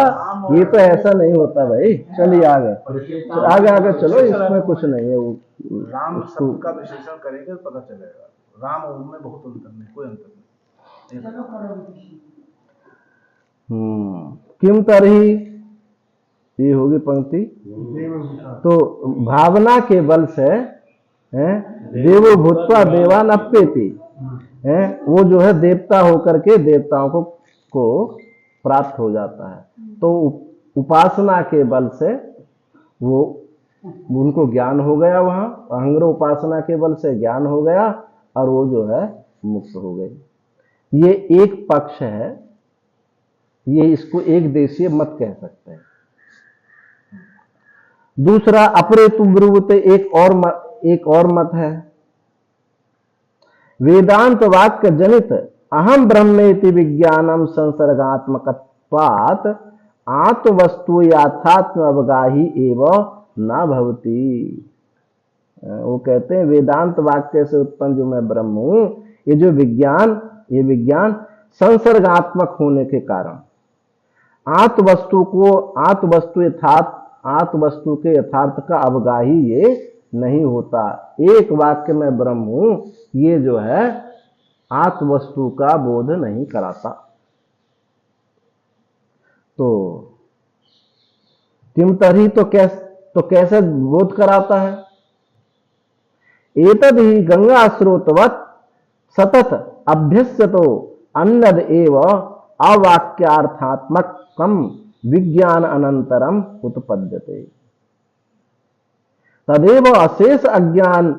ये तो ऐसा नहीं होता भाई। चलिए आगे चलो, इसमें कुछ नहीं है। राम शब्द का विशेषण करेंगे तो पता चलेगा। राम और में बहुत अंतर नहीं, कोई अंतर नहीं। किम तरही, ये होगी पंक्ति। तो भावना के बल से देवो भूतवा देवान अप्येति, वो जो है देवता होकर के देवताओं को प्राप्त हो जाता है। तो उपासना के बल से वो उनको ज्ञान हो गया, वहां अहंग्र उपासना के बल से ज्ञान हो गया और वो जो है मुक्त हो गई। ये एक पक्ष है, ये इसको एक देशीय मत कह सकते हैं। दूसरा अपरेतु ब्रुवते, एक और मत है। वेदांत वाक्य जनित अहम ब्रह्मेति विज्ञानम संसर्गात्मकत्वात् आत्मवस्तु याथात्म अवगाही एवं न भवति। वो कहते हैं वेदांत वाक्य से उत्पन्न जो मैं ब्रह्म हूं, ये विज्ञान संसर्गात्मक होने के कारण आत्मवस्तु के यथार्थ का अवगाही ये नहीं होता। एक वाक्य में ब्रह्म हूं, ये जो है आत्मवस्तु का बोध नहीं कराता। तो किम तरी, तो कैसे बोध कराता है? एतद ही गंगा स्रोतवत सतत अभ्यस्यतो अन्नद एव अवाक्यार्थात्मकम विज्ञान अनंतरम उत्पद्यते। तदेव अशेष अज्ञान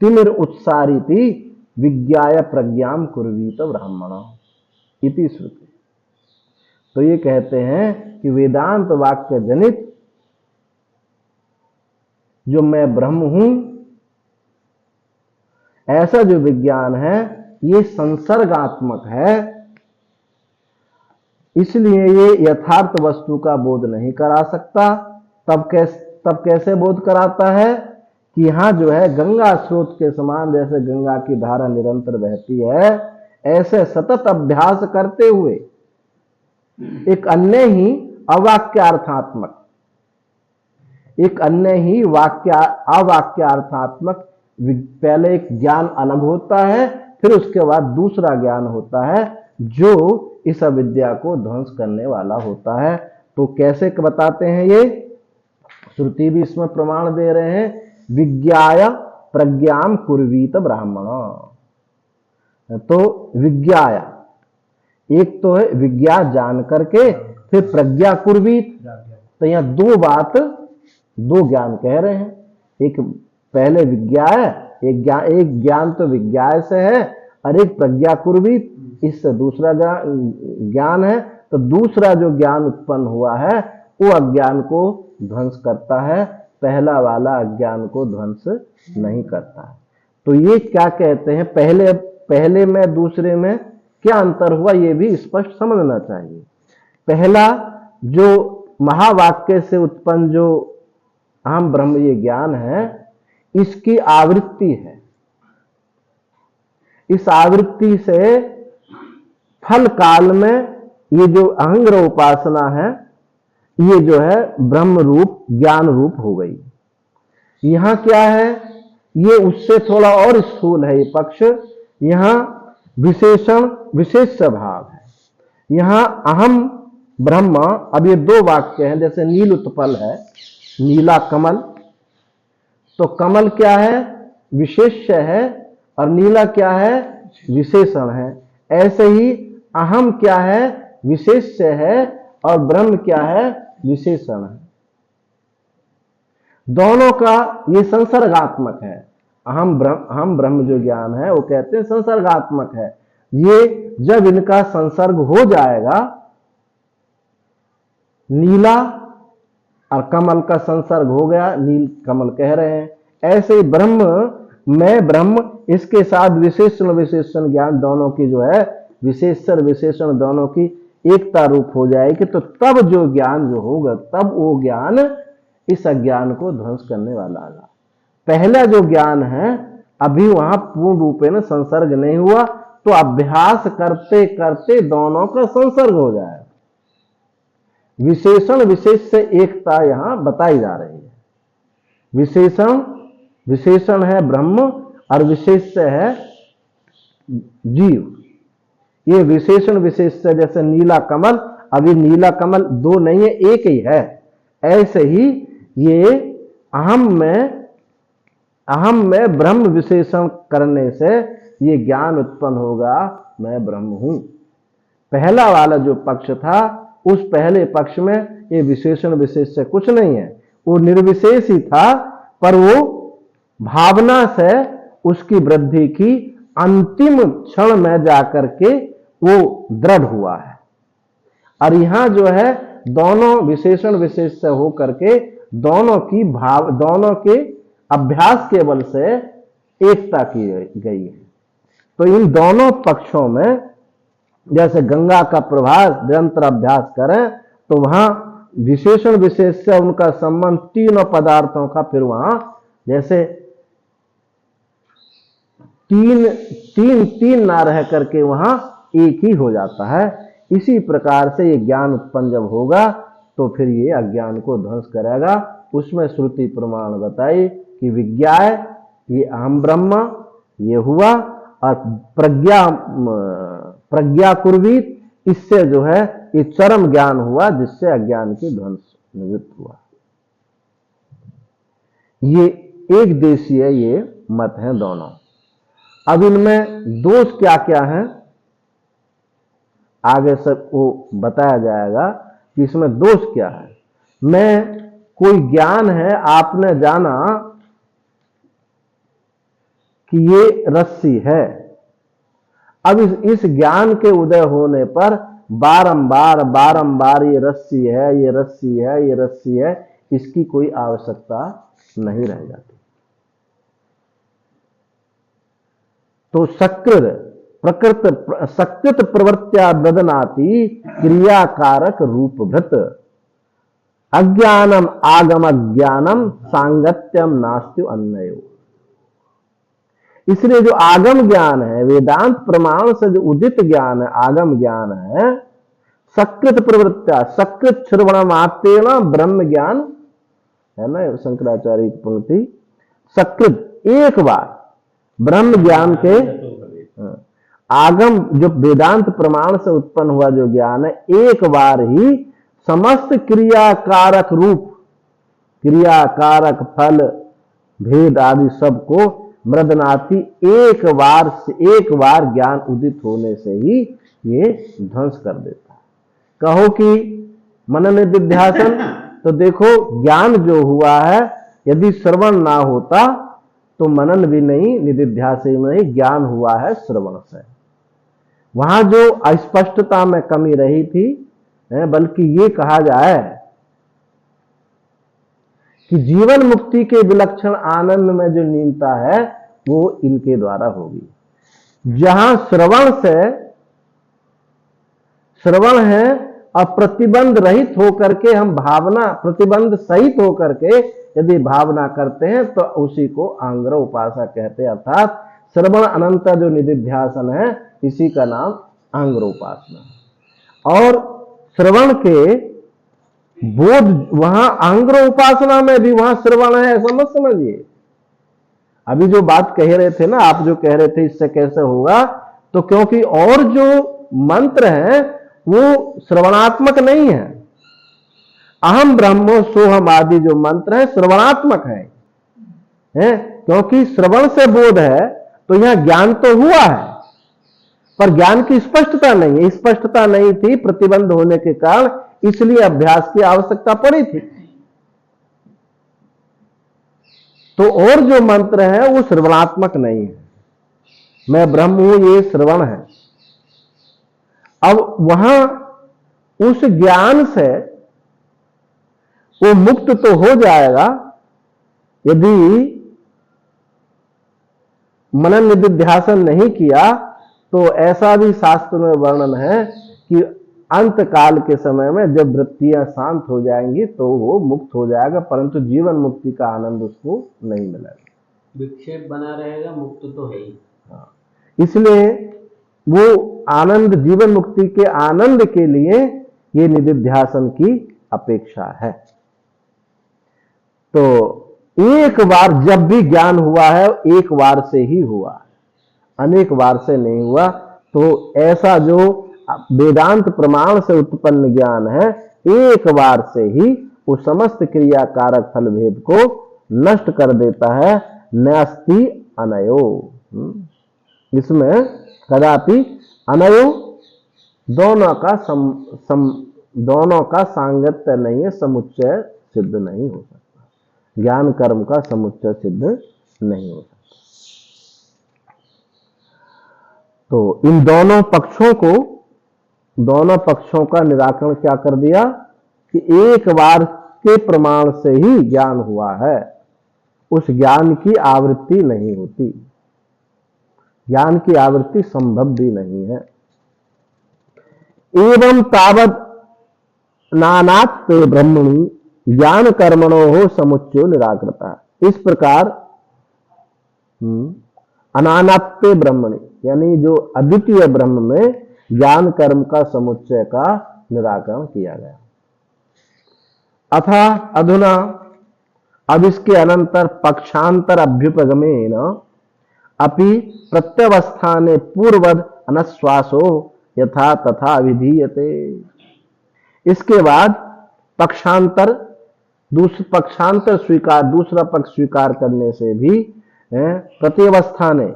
तिमिर उत्सारिति विज्ञाय प्रज्ञाम कुर्वीत ब्राह्मण इति श्रुति। तो ये कहते हैं कि वेदांत वाक्य जनित जो मैं ब्रह्म हूं, ऐसा जो विज्ञान है ये संसर्गात्मक है, इसलिए ये यथार्थ वस्तु का बोध नहीं करा सकता। तब कैसे बोध कराता है कि यहां जो है गंगा स्रोत के समान, जैसे गंगा की धारा निरंतर बहती है, ऐसे सतत अभ्यास करते हुए एक अन्य ही अवाक्यार्थात्मक, एक अन्य ही अवाक्यार्थात्मक पहले एक ज्ञान अलग होता है, फिर उसके बाद दूसरा ज्ञान होता है जो इस अविद्या को ध्वंस करने वाला होता है। तो कैसे बताते हैं ये? श्रुति भी इसमें प्रमाण दे रहे हैं, विज्ञाय प्रज्ञाम कुर्वीत ब्राह्मण। तो विज्ञाय एक तो है विज्ञा जान करके, फिर प्रज्ञा कुर्वीत। तो यहां दो ज्ञान कह रहे हैं। एक पहले विज्ञा है, एक ज्ञान तो विज्ञा से है और एक प्रज्ञा कुर्वीत, इससे दूसरा ज्ञान है। तो दूसरा जो ज्ञान उत्पन्न हुआ है वो अज्ञान को ध्वंस करता है, पहला वाला अज्ञान को ध्वंस नहीं करता है। तो ये क्या कहते हैं, पहले में दूसरे में क्या अंतर हुआ ये भी स्पष्ट समझना चाहिए। पहला जो महावाक्य से उत्पन्न जो अहम ब्रह्म ये ज्ञान है, इसकी आवृत्ति है। इस आवृत्ति से फल काल में ये जो अहंग्रह उपासना है, ये जो है ब्रह्म रूप ज्ञान रूप हो गई। यहां क्या है, ये उससे थोड़ा और स्थूल है ये पक्ष। यहां विशेषण विशेष भाव है। यहां अहम ब्रह्म, अब ये दो वाक्य हैं, जैसे नील उत्पल है, नीला कमल। तो कमल क्या है, विशेष्य है, और नीला क्या है, विशेषण है। ऐसे ही अहम क्या है, विशेष्य है, और ब्रह्म क्या है, विशेषण है। दोनों का ये संसर्गात्मक है। अहम ब्रह्म जो ज्ञान है वो कहते हैं संसर्गात्मक है। ये जब इनका संसर्ग हो जाएगा, नीला और कमल का संसर्ग हो गया, नील कमल कह रहे हैं। ऐसे ही मैं ब्रह्म, इसके साथ विशेषण ज्ञान दोनों की जो है, विशेषण दोनों की एकता रूप हो जाएगी। तो तब जो ज्ञान जो होगा, तब वो ज्ञान इस अज्ञान को ध्वंस करने वाला है। पहला जो ज्ञान है अभी वहां पूर्ण रूपे में संसर्ग नहीं हुआ, तो अभ्यास करते करते दोनों का संसर्ग हो जाएगा। विशेषण विशेष से एकता यहां बताई जा रही है। विशेषण है ब्रह्म और विशेष है जीव। ये विशेषण विशेष से, जैसे नीला कमल, अभी नीला कमल दो नहीं है, एक ही है। ऐसे ही ये अहम में ब्रह्म विशेषण करने से ये ज्ञान उत्पन्न होगा, मैं ब्रह्म हूं। पहला वाला जो पक्ष था, उस पहले पक्ष में ये विशेषण विशेष से कुछ नहीं है, वो निर्विशेष ही था, पर वो भावना से उसकी वृद्धि की अंतिम क्षण में जाकर के वो दृढ़ हुआ है। और यहां जो है दोनों विशेषण विशेष से होकर के दोनों के अभ्यास के बल से एकता की गई है। तो इन दोनों पक्षों में जैसे गंगा का प्रवाह निरंतर अभ्यास करें, तो वहां विशेषण विशेष से उनका संबंध तीनों पदार्थों का, फिर वहां जैसे तीन ना रह करके वहां एक ही हो जाता है। इसी प्रकार से ये ज्ञान उत्पन्न जब होगा तो फिर ये अज्ञान को ध्वंस करेगा। उसमें श्रुति प्रमाण बताई कि विज्ञा ये अहम ब्रह्म ये हुआ, और प्रज्ञा कुर्वीत, इससे जो है ये चरम ज्ञान हुआ, जिससे अज्ञान की ध्वंस निवृत्त हुआ। ये एक देशीय ये मत हैं दोनों। अब इनमें दोष क्या क्या हैं आगे सब वो बताया जाएगा। कि इसमें दोष क्या है। मैं कोई ज्ञान है, आपने जाना कि ये रस्सी है, अब इस ज्ञान के उदय होने पर बारंबार बारंबार ये रस्सी है, ये रस्सी है, ये रस्सी है, इसकी कोई आवश्यकता नहीं रह जाती। तो सकृत प्रवृत्त्या ददनाति क्रियाकारक रूपभृत अज्ञानम आगम ज्ञानम सांगत्यम नास्त्यु अन्वयो। इसलिए जो आगम ज्ञान है, वेदांत प्रमाण से जो उदित ज्ञान है, आगम ज्ञान है, सकृत प्रवृत्त्या, सकृत श्रवण मात्रेण ब्रह्म ज्ञान है ना, शंकराचार्य की पंक्ति। सकृत एक बार ब्रह्म ज्ञान के आगम जो वेदांत प्रमाण से उत्पन्न हुआ जो ज्ञान है, एक बार ही समस्त क्रियाकारक रूप, क्रियाकारक फल भेद आदि सबको मृदनाति एक बार ज्ञान उदित होने से ही ये ध्वंस कर देता है। कहो कि मनन निधिध्यासन, तो देखो ज्ञान जो हुआ है, यदि श्रवण ना होता तो मनन भी नहीं, निधिध्यासन में नहीं, ज्ञान हुआ है श्रवण से। वहां जो अस्पष्टता में कमी रही थी, बल्कि ये कहा जाए कि जीवन मुक्ति के विलक्षण आनंद में जो लीनता है वो इनके द्वारा होगी। जहां श्रवण है और प्रतिबंध रहित होकर के हम भावना, प्रतिबंध सहित होकर के यदि भावना करते हैं तो उसी को आंग्र उपासना कहते हैं। अर्थात श्रवण अनंत जो निधिध्यासन है, इसी का नाम आंग्र उपासना। और श्रवण के बोध, वहां आंग्र उपासना में भी वहां श्रवण है, ऐसा मत समझिए। अभी जो बात कह रहे थे ना, आप जो कह रहे थे इससे कैसे होगा, तो क्योंकि और जो मंत्र है वो श्रवणात्मक नहीं है। अहम ब्रह्मो सोहम आदि जो मंत्र है श्रवणात्मक है, क्योंकि श्रवण से बोध है, तो यहां ज्ञान तो हुआ है पर ज्ञान की स्पष्टता नहीं है। स्पष्टता नहीं थी प्रतिबंध होने के कारण, इसलिए अभ्यास की आवश्यकता पड़ी थी। तो और जो मंत्र है वो श्रवणात्मक नहीं है। मैं ब्रह्म हूं, ये श्रवण है। अब वहां उस ज्ञान से वो मुक्त तो हो जाएगा यदि मनन निधिध्यासन नहीं किया। तो ऐसा भी शास्त्र में वर्णन है कि अंत काल के समय में जब वृत्तियां शांत हो जाएंगी तो वो मुक्त हो जाएगा, परंतु जीवन मुक्ति का आनंद उसको नहीं मिलेगा। विक्षेप बना रहेगा, मुक्त तो है ही। इसलिए वो आनंद, जीवन मुक्ति के आनंद के लिए ये निधिध्यासन की अपेक्षा है। तो एक बार जब भी ज्ञान हुआ है, एक बार से ही हुआ है, अनेक बार से नहीं हुआ। तो ऐसा जो वेदांत प्रमाण से उत्पन्न ज्ञान है, एक बार से ही वो समस्त क्रियाकारक फल भेद को नष्ट कर देता है। नास्ति अनयो, इसमें कदापि अनयो दोनों का सांगत्य नहीं है, समुच्चय सिद्ध नहीं हो सकता। ज्ञान कर्म का समुच्चय सिद्ध नहीं हो सकता। तो इन दोनों पक्षों का निराकरण क्या कर दिया कि एक बार के प्रमाण से ही ज्ञान हुआ है, उस ज्ञान की आवृत्ति नहीं होती, ज्ञान की आवृत्ति संभव भी नहीं है। एवं तावद नानात्ते ब्रह्मणि ज्ञान कर्मणो हो समुच्चयो निराकृता। इस प्रकार अनानात्ते ब्रह्मणि यानी जो अद्वितीय ब्रह्म में ज्ञान कर्म का समुच्चय का निराकरण किया गया। अथा अधुना, अब इसके अनंतर पक्षांतर अभ्युपगमेन अपि प्रत्यवस्थाने पूर्वद अनश्वासो यथा तथा विधीयते। इसके बाद पक्षांतर, दूसरा पक्ष स्वीकार करने से भी प्रत्यवस्थाने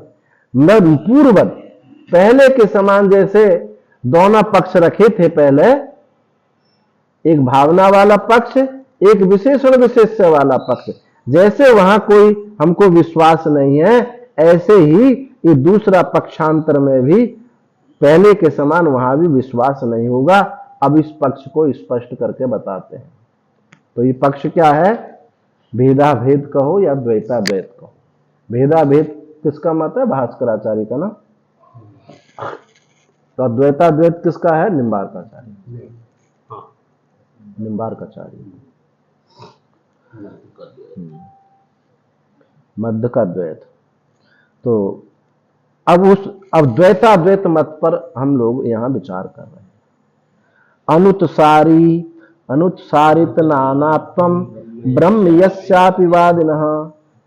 पूर्वद, पहले के समान जैसे दोनों पक्ष रखे थे पहले, एक भावना वाला पक्ष, एक विशेषण विशेष्य वाला पक्ष। जैसे वहां कोई हमको विश्वास नहीं है, ऐसे ही ये दूसरा पक्षांतर में भी पहले के समान वहां भी विश्वास नहीं होगा। अब इस पक्ष को स्पष्ट करके बताते हैं। तो ये पक्ष क्या है? भेदाभेद कहो या द्वैताद्वैत कहो। भेदाभेद किसका मत है? भास्कराचार्य का ना। तो द्वैताद्वैत किसका है? निम्बार्काचार्य। निम्बार्काचार्य मध्य का द्वैत। तो अब द्वैताद्वैत मत पर हम लोग यहां विचार कर रहे हैं। अनुत्सारित नानात्वम ब्रह्म यस्यापि वादिनः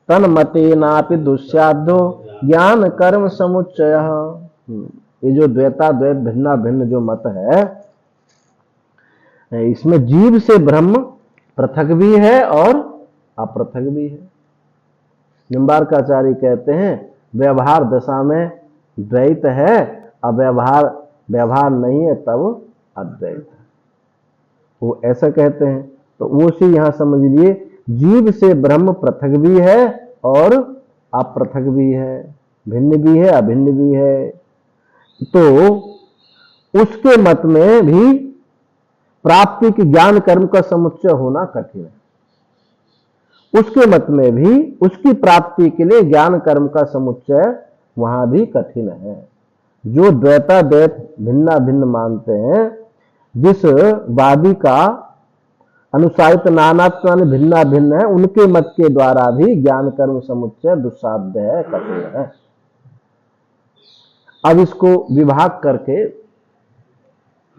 तन्मतेनापि दुस्साध्यो ज्ञान कर्म समुच्चयः। ये जो द्वैताद्वैत भिन्ना भिन्न जो मत है, इसमें जीव से ब्रह्म पृथक भी है और अपृथक भी है। निम्बार्काचार्य कहते हैं व्यवहार दशा में द्वैत है, व्यवहार नहीं है तब अद्वैत है। वो ऐसा कहते हैं। तो वो से यहां समझ लिए, जीव से ब्रह्म पृथक भी है और अपृथक भी है, भिन्न भी है अभिन्न भी है। तो उसके मत में भी प्राप्ति की ज्ञान कर्म का समुच्चय होना कठिन है। उसके मत में भी उसकी प्राप्ति के लिए ज्ञान कर्म का समुच्चय वहां भी कठिन है। जो द्वैताद्वैत भिन्ना भिन्न मानते हैं, जिस वादी का अनुसारित नानात्व भिन्ना भिन्न है, उनके मत के द्वारा भी ज्ञान कर्म समुच्चय दुस्साध्य है, कठिन है। अब इसको विभाग करके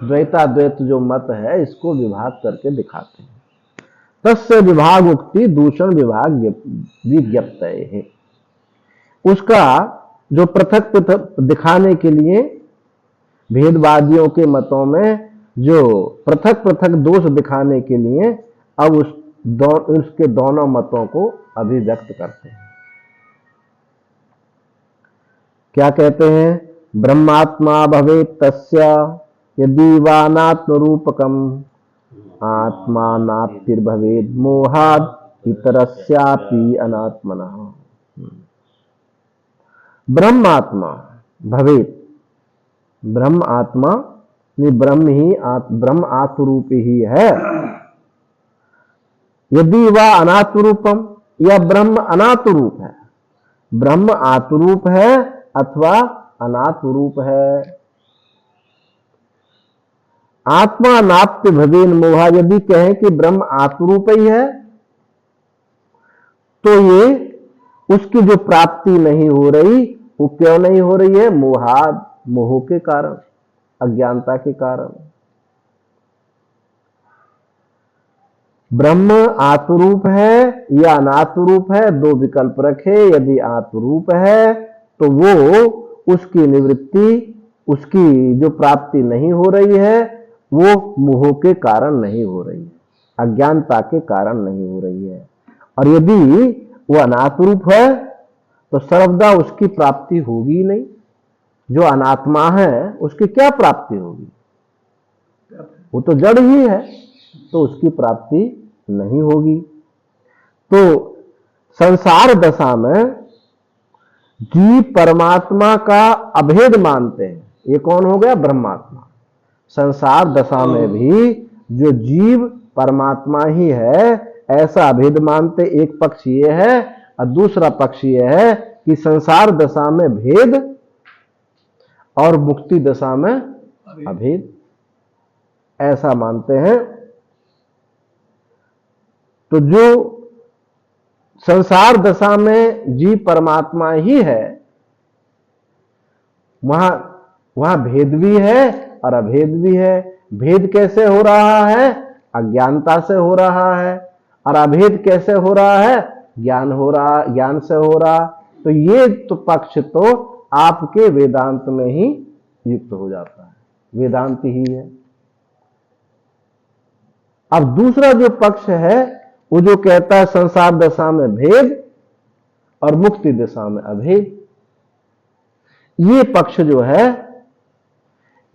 द्वैताद्वैत जो मत है इसको विभाग करके दिखाते हैं। तस्य विभाग उक्ति दूषण विभाग विज्ञप्तये है। उसका जो पृथक पृथक दिखाने के लिए भेदवादियों के मतों में जो पृथक पृथक दोष दिखाने के लिए अब उसके दोनों मतों को अभिव्यक्त करते हैं। क्या कहते हैं? ब्रह्मात्मा भवेत् तस्य यदि वानात्म रूपकम आत्मा नाप्तिर्भवेद मोहाद इतरस्यापि अनात्मनः। ब्रह्मात्मा भवेत्, ब्रह्म आत्मा ब्रह्म आत्मरूप ही है। यदि वह अनात्मरूपम, या ब्रह्म अनात्मरूप है, ब्रह्म आत्मरूप है अथवा अनात्मरूप है। आत्मा नाप्ति भवेन मोहा, यदि कहें कि ब्रह्म आत्मरूप ही है तो ये उसकी जो प्राप्ति नहीं हो रही, वो क्यों नहीं हो रही है? मोहाद, मोह के कारण, अज्ञानता के कारण। ब्रह्म आत्मरूप है या अनात्मरूप है, दो विकल्प रखे। यदि आत्मरूप है तो वो उसकी निवृत्ति, उसकी जो प्राप्ति नहीं हो रही है वो मोह के कारण नहीं हो रही है, अज्ञानता के कारण नहीं हो रही है। और यदि वो अनात्मरूप है तो सर्वदा उसकी प्राप्ति होगी नहीं। जो अनात्मा है उसकी क्या प्राप्ति होगी? वो तो जड़ ही है, तो उसकी प्राप्ति नहीं होगी। तो संसार दशा में जीव परमात्मा का अभेद मानते हैं। ये कौन हो गया? ब्रह्मात्मा। संसार दशा में भी जो जीव परमात्मा ही है ऐसा अभेद मानते। एक पक्ष ये है और दूसरा पक्ष ये है कि संसार दशा में भेद और मुक्ति दशा में अभेद, ऐसा मानते हैं। तो जो संसार दशा में जीव परमात्मा ही है, वहां भेद भी है और अभेद भी है। भेद कैसे हो रहा है? अज्ञानता से हो रहा है। और अभेद कैसे हो रहा है? ज्ञान से हो रहा। तो ये तो पक्ष तो आपके वेदांत में ही युक्त हो जाता है, वेदांत ही है। अब दूसरा जो पक्ष है वो जो कहता है संसार दशा में भेद और मुक्ति दशा में अभेद, ये पक्ष जो है,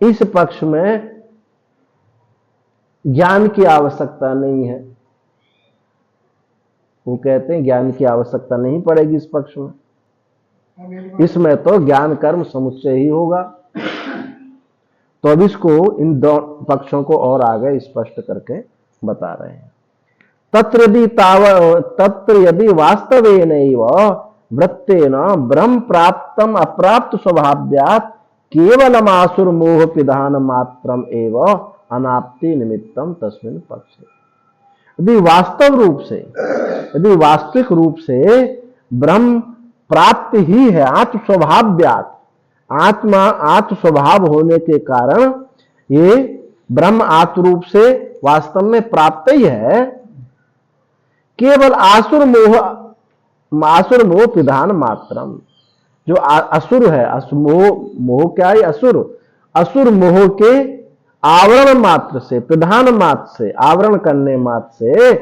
इस पक्ष में ज्ञान की आवश्यकता नहीं है। वो कहते हैं ज्ञान की आवश्यकता नहीं पड़ेगी इस पक्ष में, इसमें तो ज्ञान कर्म समुच्चय ही होगा। तो अब इसको इन दो पक्षों को और आगे स्पष्ट करके बता रहे हैं। तत्र यदि वास्तवेनैव वृत्तेन ब्रह्म प्राप्तम अप्राप्त स्वभाव्यात् केवलम आसुर मोह पिधान मात्रम एव अनाप्ति निमित्तम तस्मिन् पक्षे। यदि वास्तव रूप से, यदि वास्तविक रूप से ब्रह्म प्राप्त ही है, आत्म स्वभाव्यात्, आत्मा आत्म स्वभाव होने के कारण ये ब्रह्म आत्म रूप से वास्तव में प्राप्त ही है, केवल आसुर मोह पिधान मात्रम, जो असुर है, मोह क्या है? असुर मोह के आवरण मात्र से, प्रधान मात्र से, आवरण करने मात्र से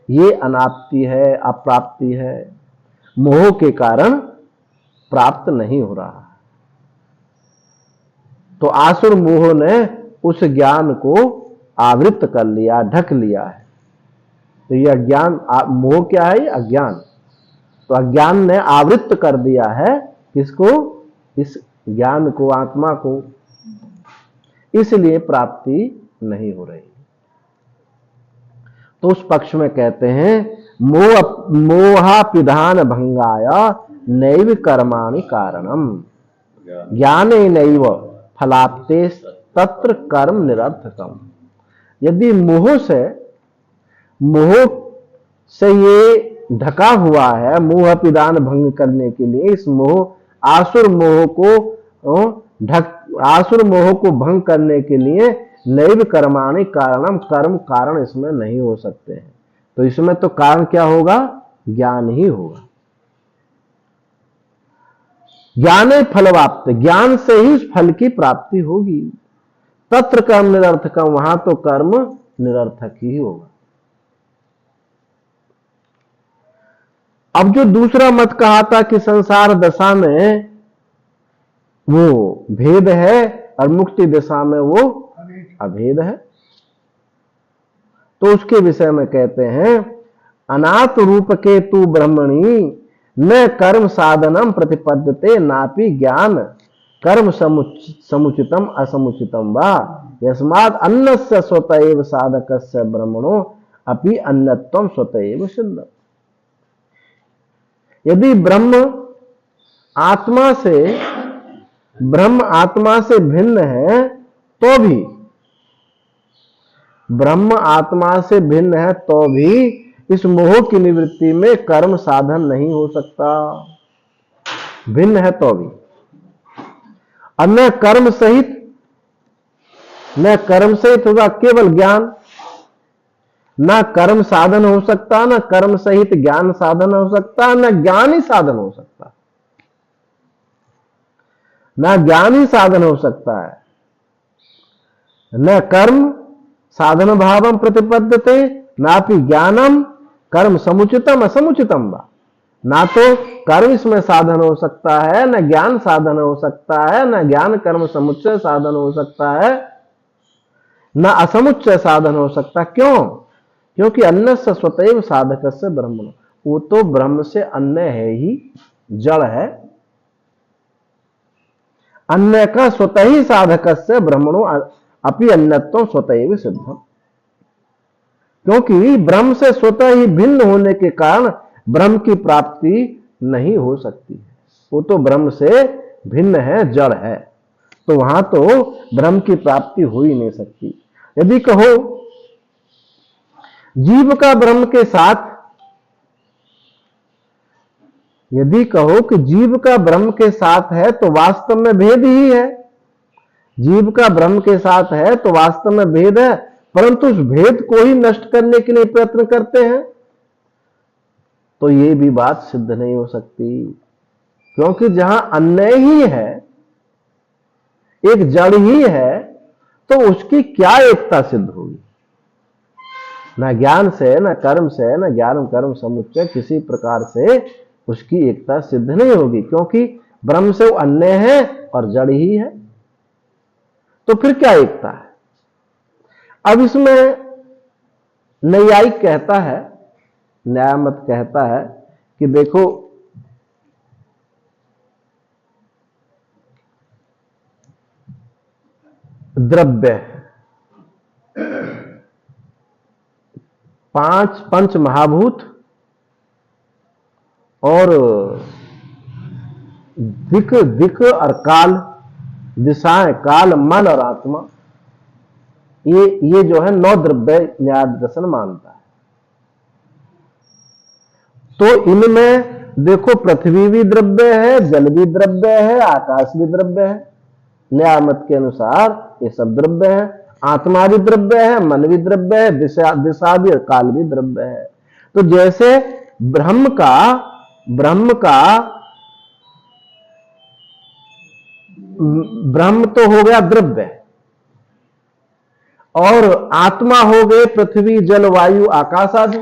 ये अनाप्ति है, अप्राप्ति है, मोह के कारण प्राप्त नहीं हो रहा। तो आसुर मोह ने उस ज्ञान को आवृत कर लिया, ढक लिया है। तो यह अज्ञान, मोह क्या है? अज्ञान। तो अज्ञान ने आवृत कर दिया है किसको? इस ज्ञान को, आत्मा को, इसलिए प्राप्ति नहीं हो रही। तो उस पक्ष में कहते हैं मोहापिधान भंगाय नैव कर्माणि कारणम ज्ञाने नैव फलाप्ते तत्र कर्म निरर्थकम। यदि मोह से ये ढका हुआ है, मोह पिदान भंग करने के लिए, इस मोह आसुर मोह को भंग करने के लिए नैव कर्माणि कारणम, कर्म कारण इसमें नहीं हो सकते हैं। तो इसमें तो कारण क्या होगा? ज्ञान ही होगा। ज्ञाने फलवाप्त, ज्ञान से ही फल की प्राप्ति होगी। तत्र कर्म निरर्थकम, वहां तो कर्म निरर्थक ही होगा। अब जो दूसरा मत कहा था कि संसार दशा में वो भेद है और मुक्ति दशा में वो अभेद है, तो उसके विषय में कहते हैं अनाथ रूप के तू ब्रह्मणि न कर्म साधनम प्रतिपद्यते नापि ज्ञान कर्म समुचितम असमुचितम वा यस्मात् अन्नस्य स्वतएव साधकस्य ब्रह्मणो अपि अन्नत्वम स्वतएव सिद्धम्। यदि ब्रह्म आत्मा से भिन्न है तो भी, ब्रह्म आत्मा से भिन्न है तो भी इस मोह की निवृत्ति में कर्म साधन नहीं हो सकता। भिन्न है तो भी, और न कर्म सहित होगा केवल ज्ञान, न कर्म साधन हो सकता, न कर्म सहित ज्ञान साधन हो सकता, न ज्ञान ही साधन हो सकता, न ज्ञान ही साधन हो सकता है। न कर्म साधन भावम प्रतिपद्यते नापि ज्ञानम कर्म समुचितम असमुचितम वा। ना तो कर्म इसमें साधन हो सकता है, न ज्ञान साधन हो सकता है, न ज्ञान कर्म समुच्चय साधन हो सकता है, न असमुच्चय साधन हो सकता। क्यों? क्योंकि अन्य से स्वतएव साधक से ब्रह्म, वो तो ब्रह्म से अन्य है ही, जड़ है। अन्य का स्वतः ही साधक से ब्रह्मणो अपि अन्यत्व स्वतएव सिद्धम। क्योंकि ब्रह्म से स्वतः ही भिन्न होने के कारण ब्रह्म की प्राप्ति नहीं हो सकती है। वो तो ब्रह्म से भिन्न है, जड़ है, तो वहां तो ब्रह्म की प्राप्ति हो ही नहीं सकती। यदि कहो जीव का ब्रह्म के साथ, यदि कहो कि जीव का ब्रह्म के साथ है तो वास्तव में भेद ही है। जीव का ब्रह्म के साथ है तो वास्तव में भेद है, परंतु उस भेद को ही नष्ट करने के लिए प्रयत्न करते हैं, तो ये भी बात सिद्ध नहीं हो सकती। क्योंकि जहां अन्य ही है, एक जड़ ही है, तो उसकी क्या एकता सिद्ध होगी? न ज्ञान से, न कर्म से, न ज्ञान कर्म समुच्चय किसी प्रकार से उसकी एकता सिद्ध नहीं होगी, क्योंकि ब्रह्म से वो अन्य है और जड़ ही है। तो फिर क्या एकता है? अब इसमें नैयायिक कहता है, न्यायमत कहता है कि देखो द्रव्य 5 पंच महाभूत और दिक और काल, दिशाएं, काल, मन और आत्मा, ये जो है 9 द्रव्य न्याय दर्शन मानता है। तो इनमें देखो पृथ्वी भी द्रव्य है, जल भी द्रव्य है, आकाश भी द्रव्य है। न्यायमत के अनुसार ये सब द्रव्य है। आत्मा भी द्रव्य है, मन भी द्रव्य है, दिशा भी और काल भी द्रव्य है। तो जैसे ब्रह्म ब्रह्म तो हो गया द्रव्य, और आत्मा हो गए पृथ्वी, जल, वायु, आकाश आदि।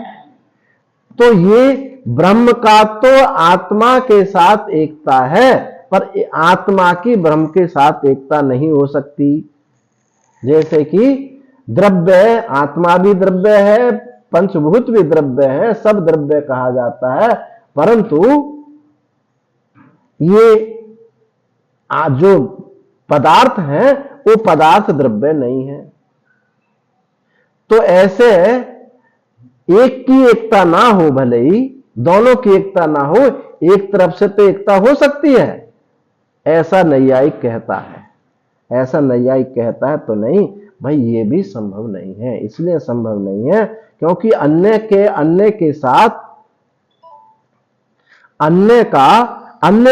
तो ये ब्रह्म का तो आत्मा के साथ एकता है, पर आत्मा की ब्रह्म के साथ एकता नहीं हो सकती। जैसे कि द्रव्य, आत्मा भी द्रव्य है, पंचभूत भी द्रव्य है, सब द्रव्य कहा जाता है, परंतु ये जो पदार्थ हैं वो पदार्थ द्रव्य नहीं है। तो ऐसे एक की एकता ना हो, भले ही दोनों की एकता ना हो, एक तरफ से तो एकता हो सकती है, ऐसा नैयायिक कहता है। ऐसा नैयायिक कहता है तो नहीं भाई, ये भी संभव नहीं है। इसलिए संभव नहीं है क्योंकि अन्य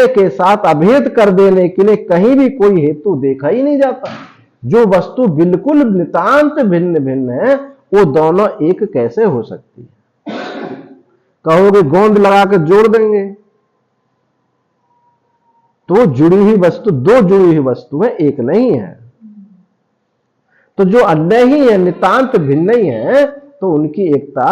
के साथ अभेद कर देने के लिए कहीं भी कोई हेतु देखा ही नहीं जाता। जो वस्तु बिल्कुल नितांत भिन्न भिन्न है, वो दोनों एक कैसे हो सकती है? कहोगे गोंद लगा के जोड़ देंगे, तो जुड़ी हुई वस्तु, दो जुड़ी हुई वस्तु है, एक नहीं है। तो जो अन्य ही है, नितांत भिन्न ही है, तो उनकी एकता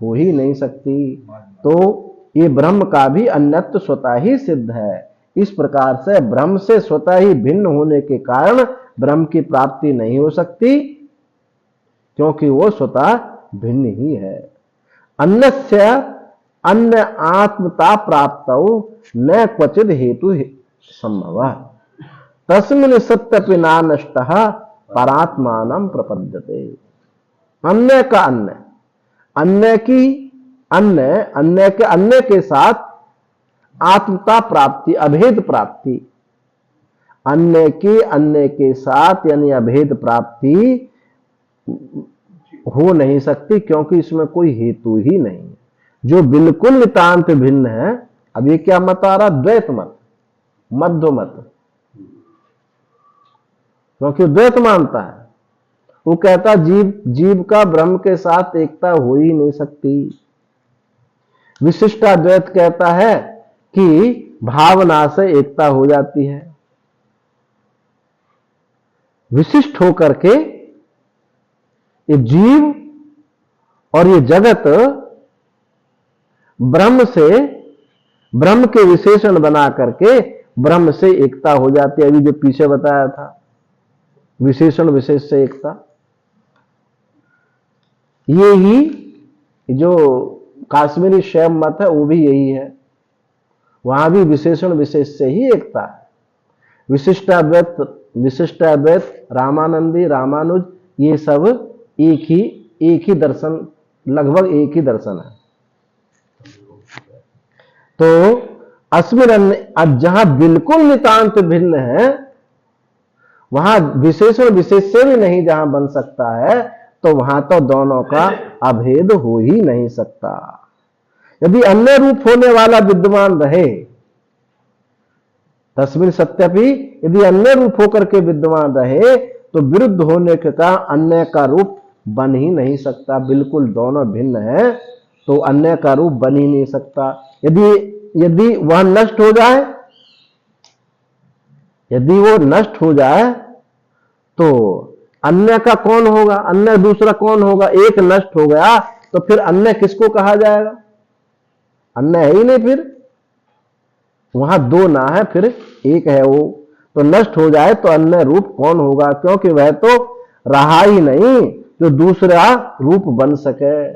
हो ही नहीं सकती। तो ये ब्रह्म का भी अन्यत्व स्वतः ही सिद्ध है। इस प्रकार से ब्रह्म से स्वतः ही भिन्न होने के कारण ब्रह्म की प्राप्ति नहीं हो सकती, क्योंकि वो स्वतः भिन्न ही है। अन्यस्य अन्य आत्मता प्राप्तौ न क्वचिद हेतु संभव तस्मिन् सत्यपि न नष्टः परात्मानं प्रपद्यते। अन्य का अन्य के साथ आत्मता प्राप्ति, अभेद प्राप्ति, अन्य के साथ यानी अभेद प्राप्ति हो नहीं सकती, क्योंकि इसमें कोई हेतु ही नहीं है। जो बिल्कुल नितांत भिन्न है, अब ये क्या मत आ रहा? द्वैत मत, मध्य मत, क्योंकि द्वैत मानता है। वो कहता जीव का ब्रह्म के साथ एकता हो ही नहीं सकती। विशिष्टाद्वैत कहता है कि भावना से एकता हो जाती है। विशिष्ट होकर के ये जीव और ये जगत ब्रह्म के विशेषण बना करके ब्रह्म से एकता हो जाती है। अभी जो पीछे बताया था, विशेषण विशेष से एकता, ये ही जो काश्मीरी शैव मत है वो भी यही है। वहां भी विशेषण विशेष से ही एकता है। विशिष्टाद्वैत, रामानंदी, रामानुज, ये सब एक ही दर्शन, लगभग एक ही दर्शन है। तो अस्मिन् जहां बिल्कुल नितांत भिन्न है, वहां विशेषण विशेष से भी नहीं जहां बन सकता है, तो वहां तो दोनों का अभेद हो ही नहीं सकता। यदि अन्य रूप होने वाला विद्यमान रहे, तस्मिन् सत्यपि, यदि अन्य रूप होकर के विद्यमान रहे, तो विरुद्ध होने का अन्य का रूप बन ही नहीं सकता। बिल्कुल दोनों भिन्न है तो अन्य का रूप बन ही नहीं सकता। यदि वह नष्ट हो जाए, यदि वो नष्ट हो जाए, तो अन्य का कौन होगा? अन्य दूसरा कौन होगा? एक नष्ट हो गया तो फिर अन्य किसको कहा जाएगा? अन्य है ही नहीं, फिर वहां दो ना है, फिर एक है वो। तो नष्ट हो जाए तो अन्य रूप कौन होगा? क्योंकि वह तो रहा ही नहीं, जो दूसरा रूप बन सके।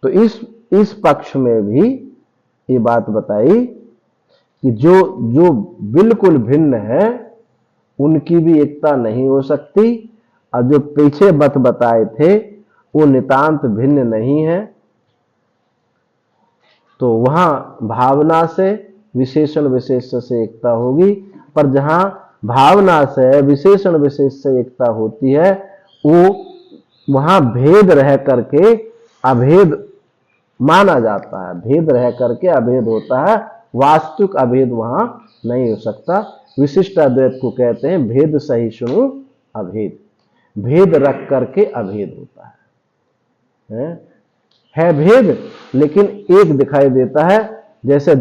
तो इस पक्ष में भी ये बात बताई कि जो जो बिल्कुल भिन्न है उनकी भी एकता नहीं हो सकती, और जो पीछे बताए थे वो नितांत भिन्न नहीं है। तो वहां भावना से विशेषण विशेष से एकता होगी, पर जहां भावना से विशेषण विशेष से एकता होती है वो वहां भेद रह करके अभेद माना जाता है, भेद रह करके अभेद होता है, वास्तविक अभेद वहां नहीं हो सकता। विशिष्ट अद्वैत को कहते हैं भेद सहिष्णु अभेद, भेद रख करके अभेद होता है भेद, लेकिन एक दिखाई देता है। जैसे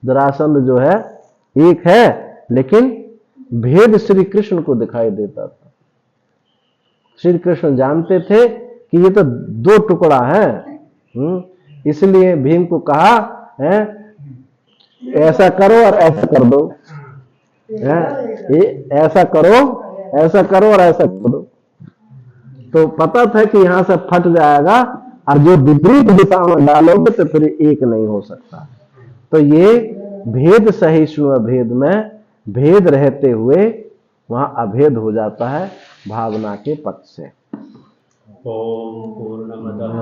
जरासंध जो है एक है, लेकिन भेद श्री कृष्ण को दिखाई देता था। श्री कृष्ण जानते थे कि ये तो दो टुकड़ा है, इसलिए भीम को कहा है ऐसा करो और ऐसा कर दो, ऐसा करो और ऐसा कर दो। तो पता था कि यहां से फट जाएगा, और जो विपरीत दिशा में डालोगे तो फिर एक नहीं हो सकता। तो ये भेद सहिष्णु अभेद में भेद रहते हुए वहां अभेद हो जाता है भावना के पक्ष से। ओम पूर्णमदः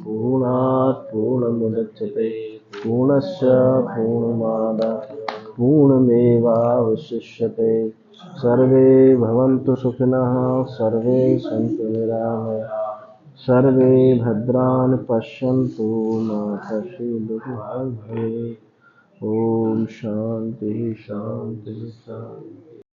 पूर्णात् पूर्णमुदच्यते पूर्णस्य पूर्णमादाय पूर्णमेवावशिष्यते। सर्वे भवन्तु सुखिनः, सर्वे सन्तु निरामयाः, सर्वे भद्राणि पश्यन्तु मा कश्चित् दुःखं भवेत्। ओम शांति शांति शांति।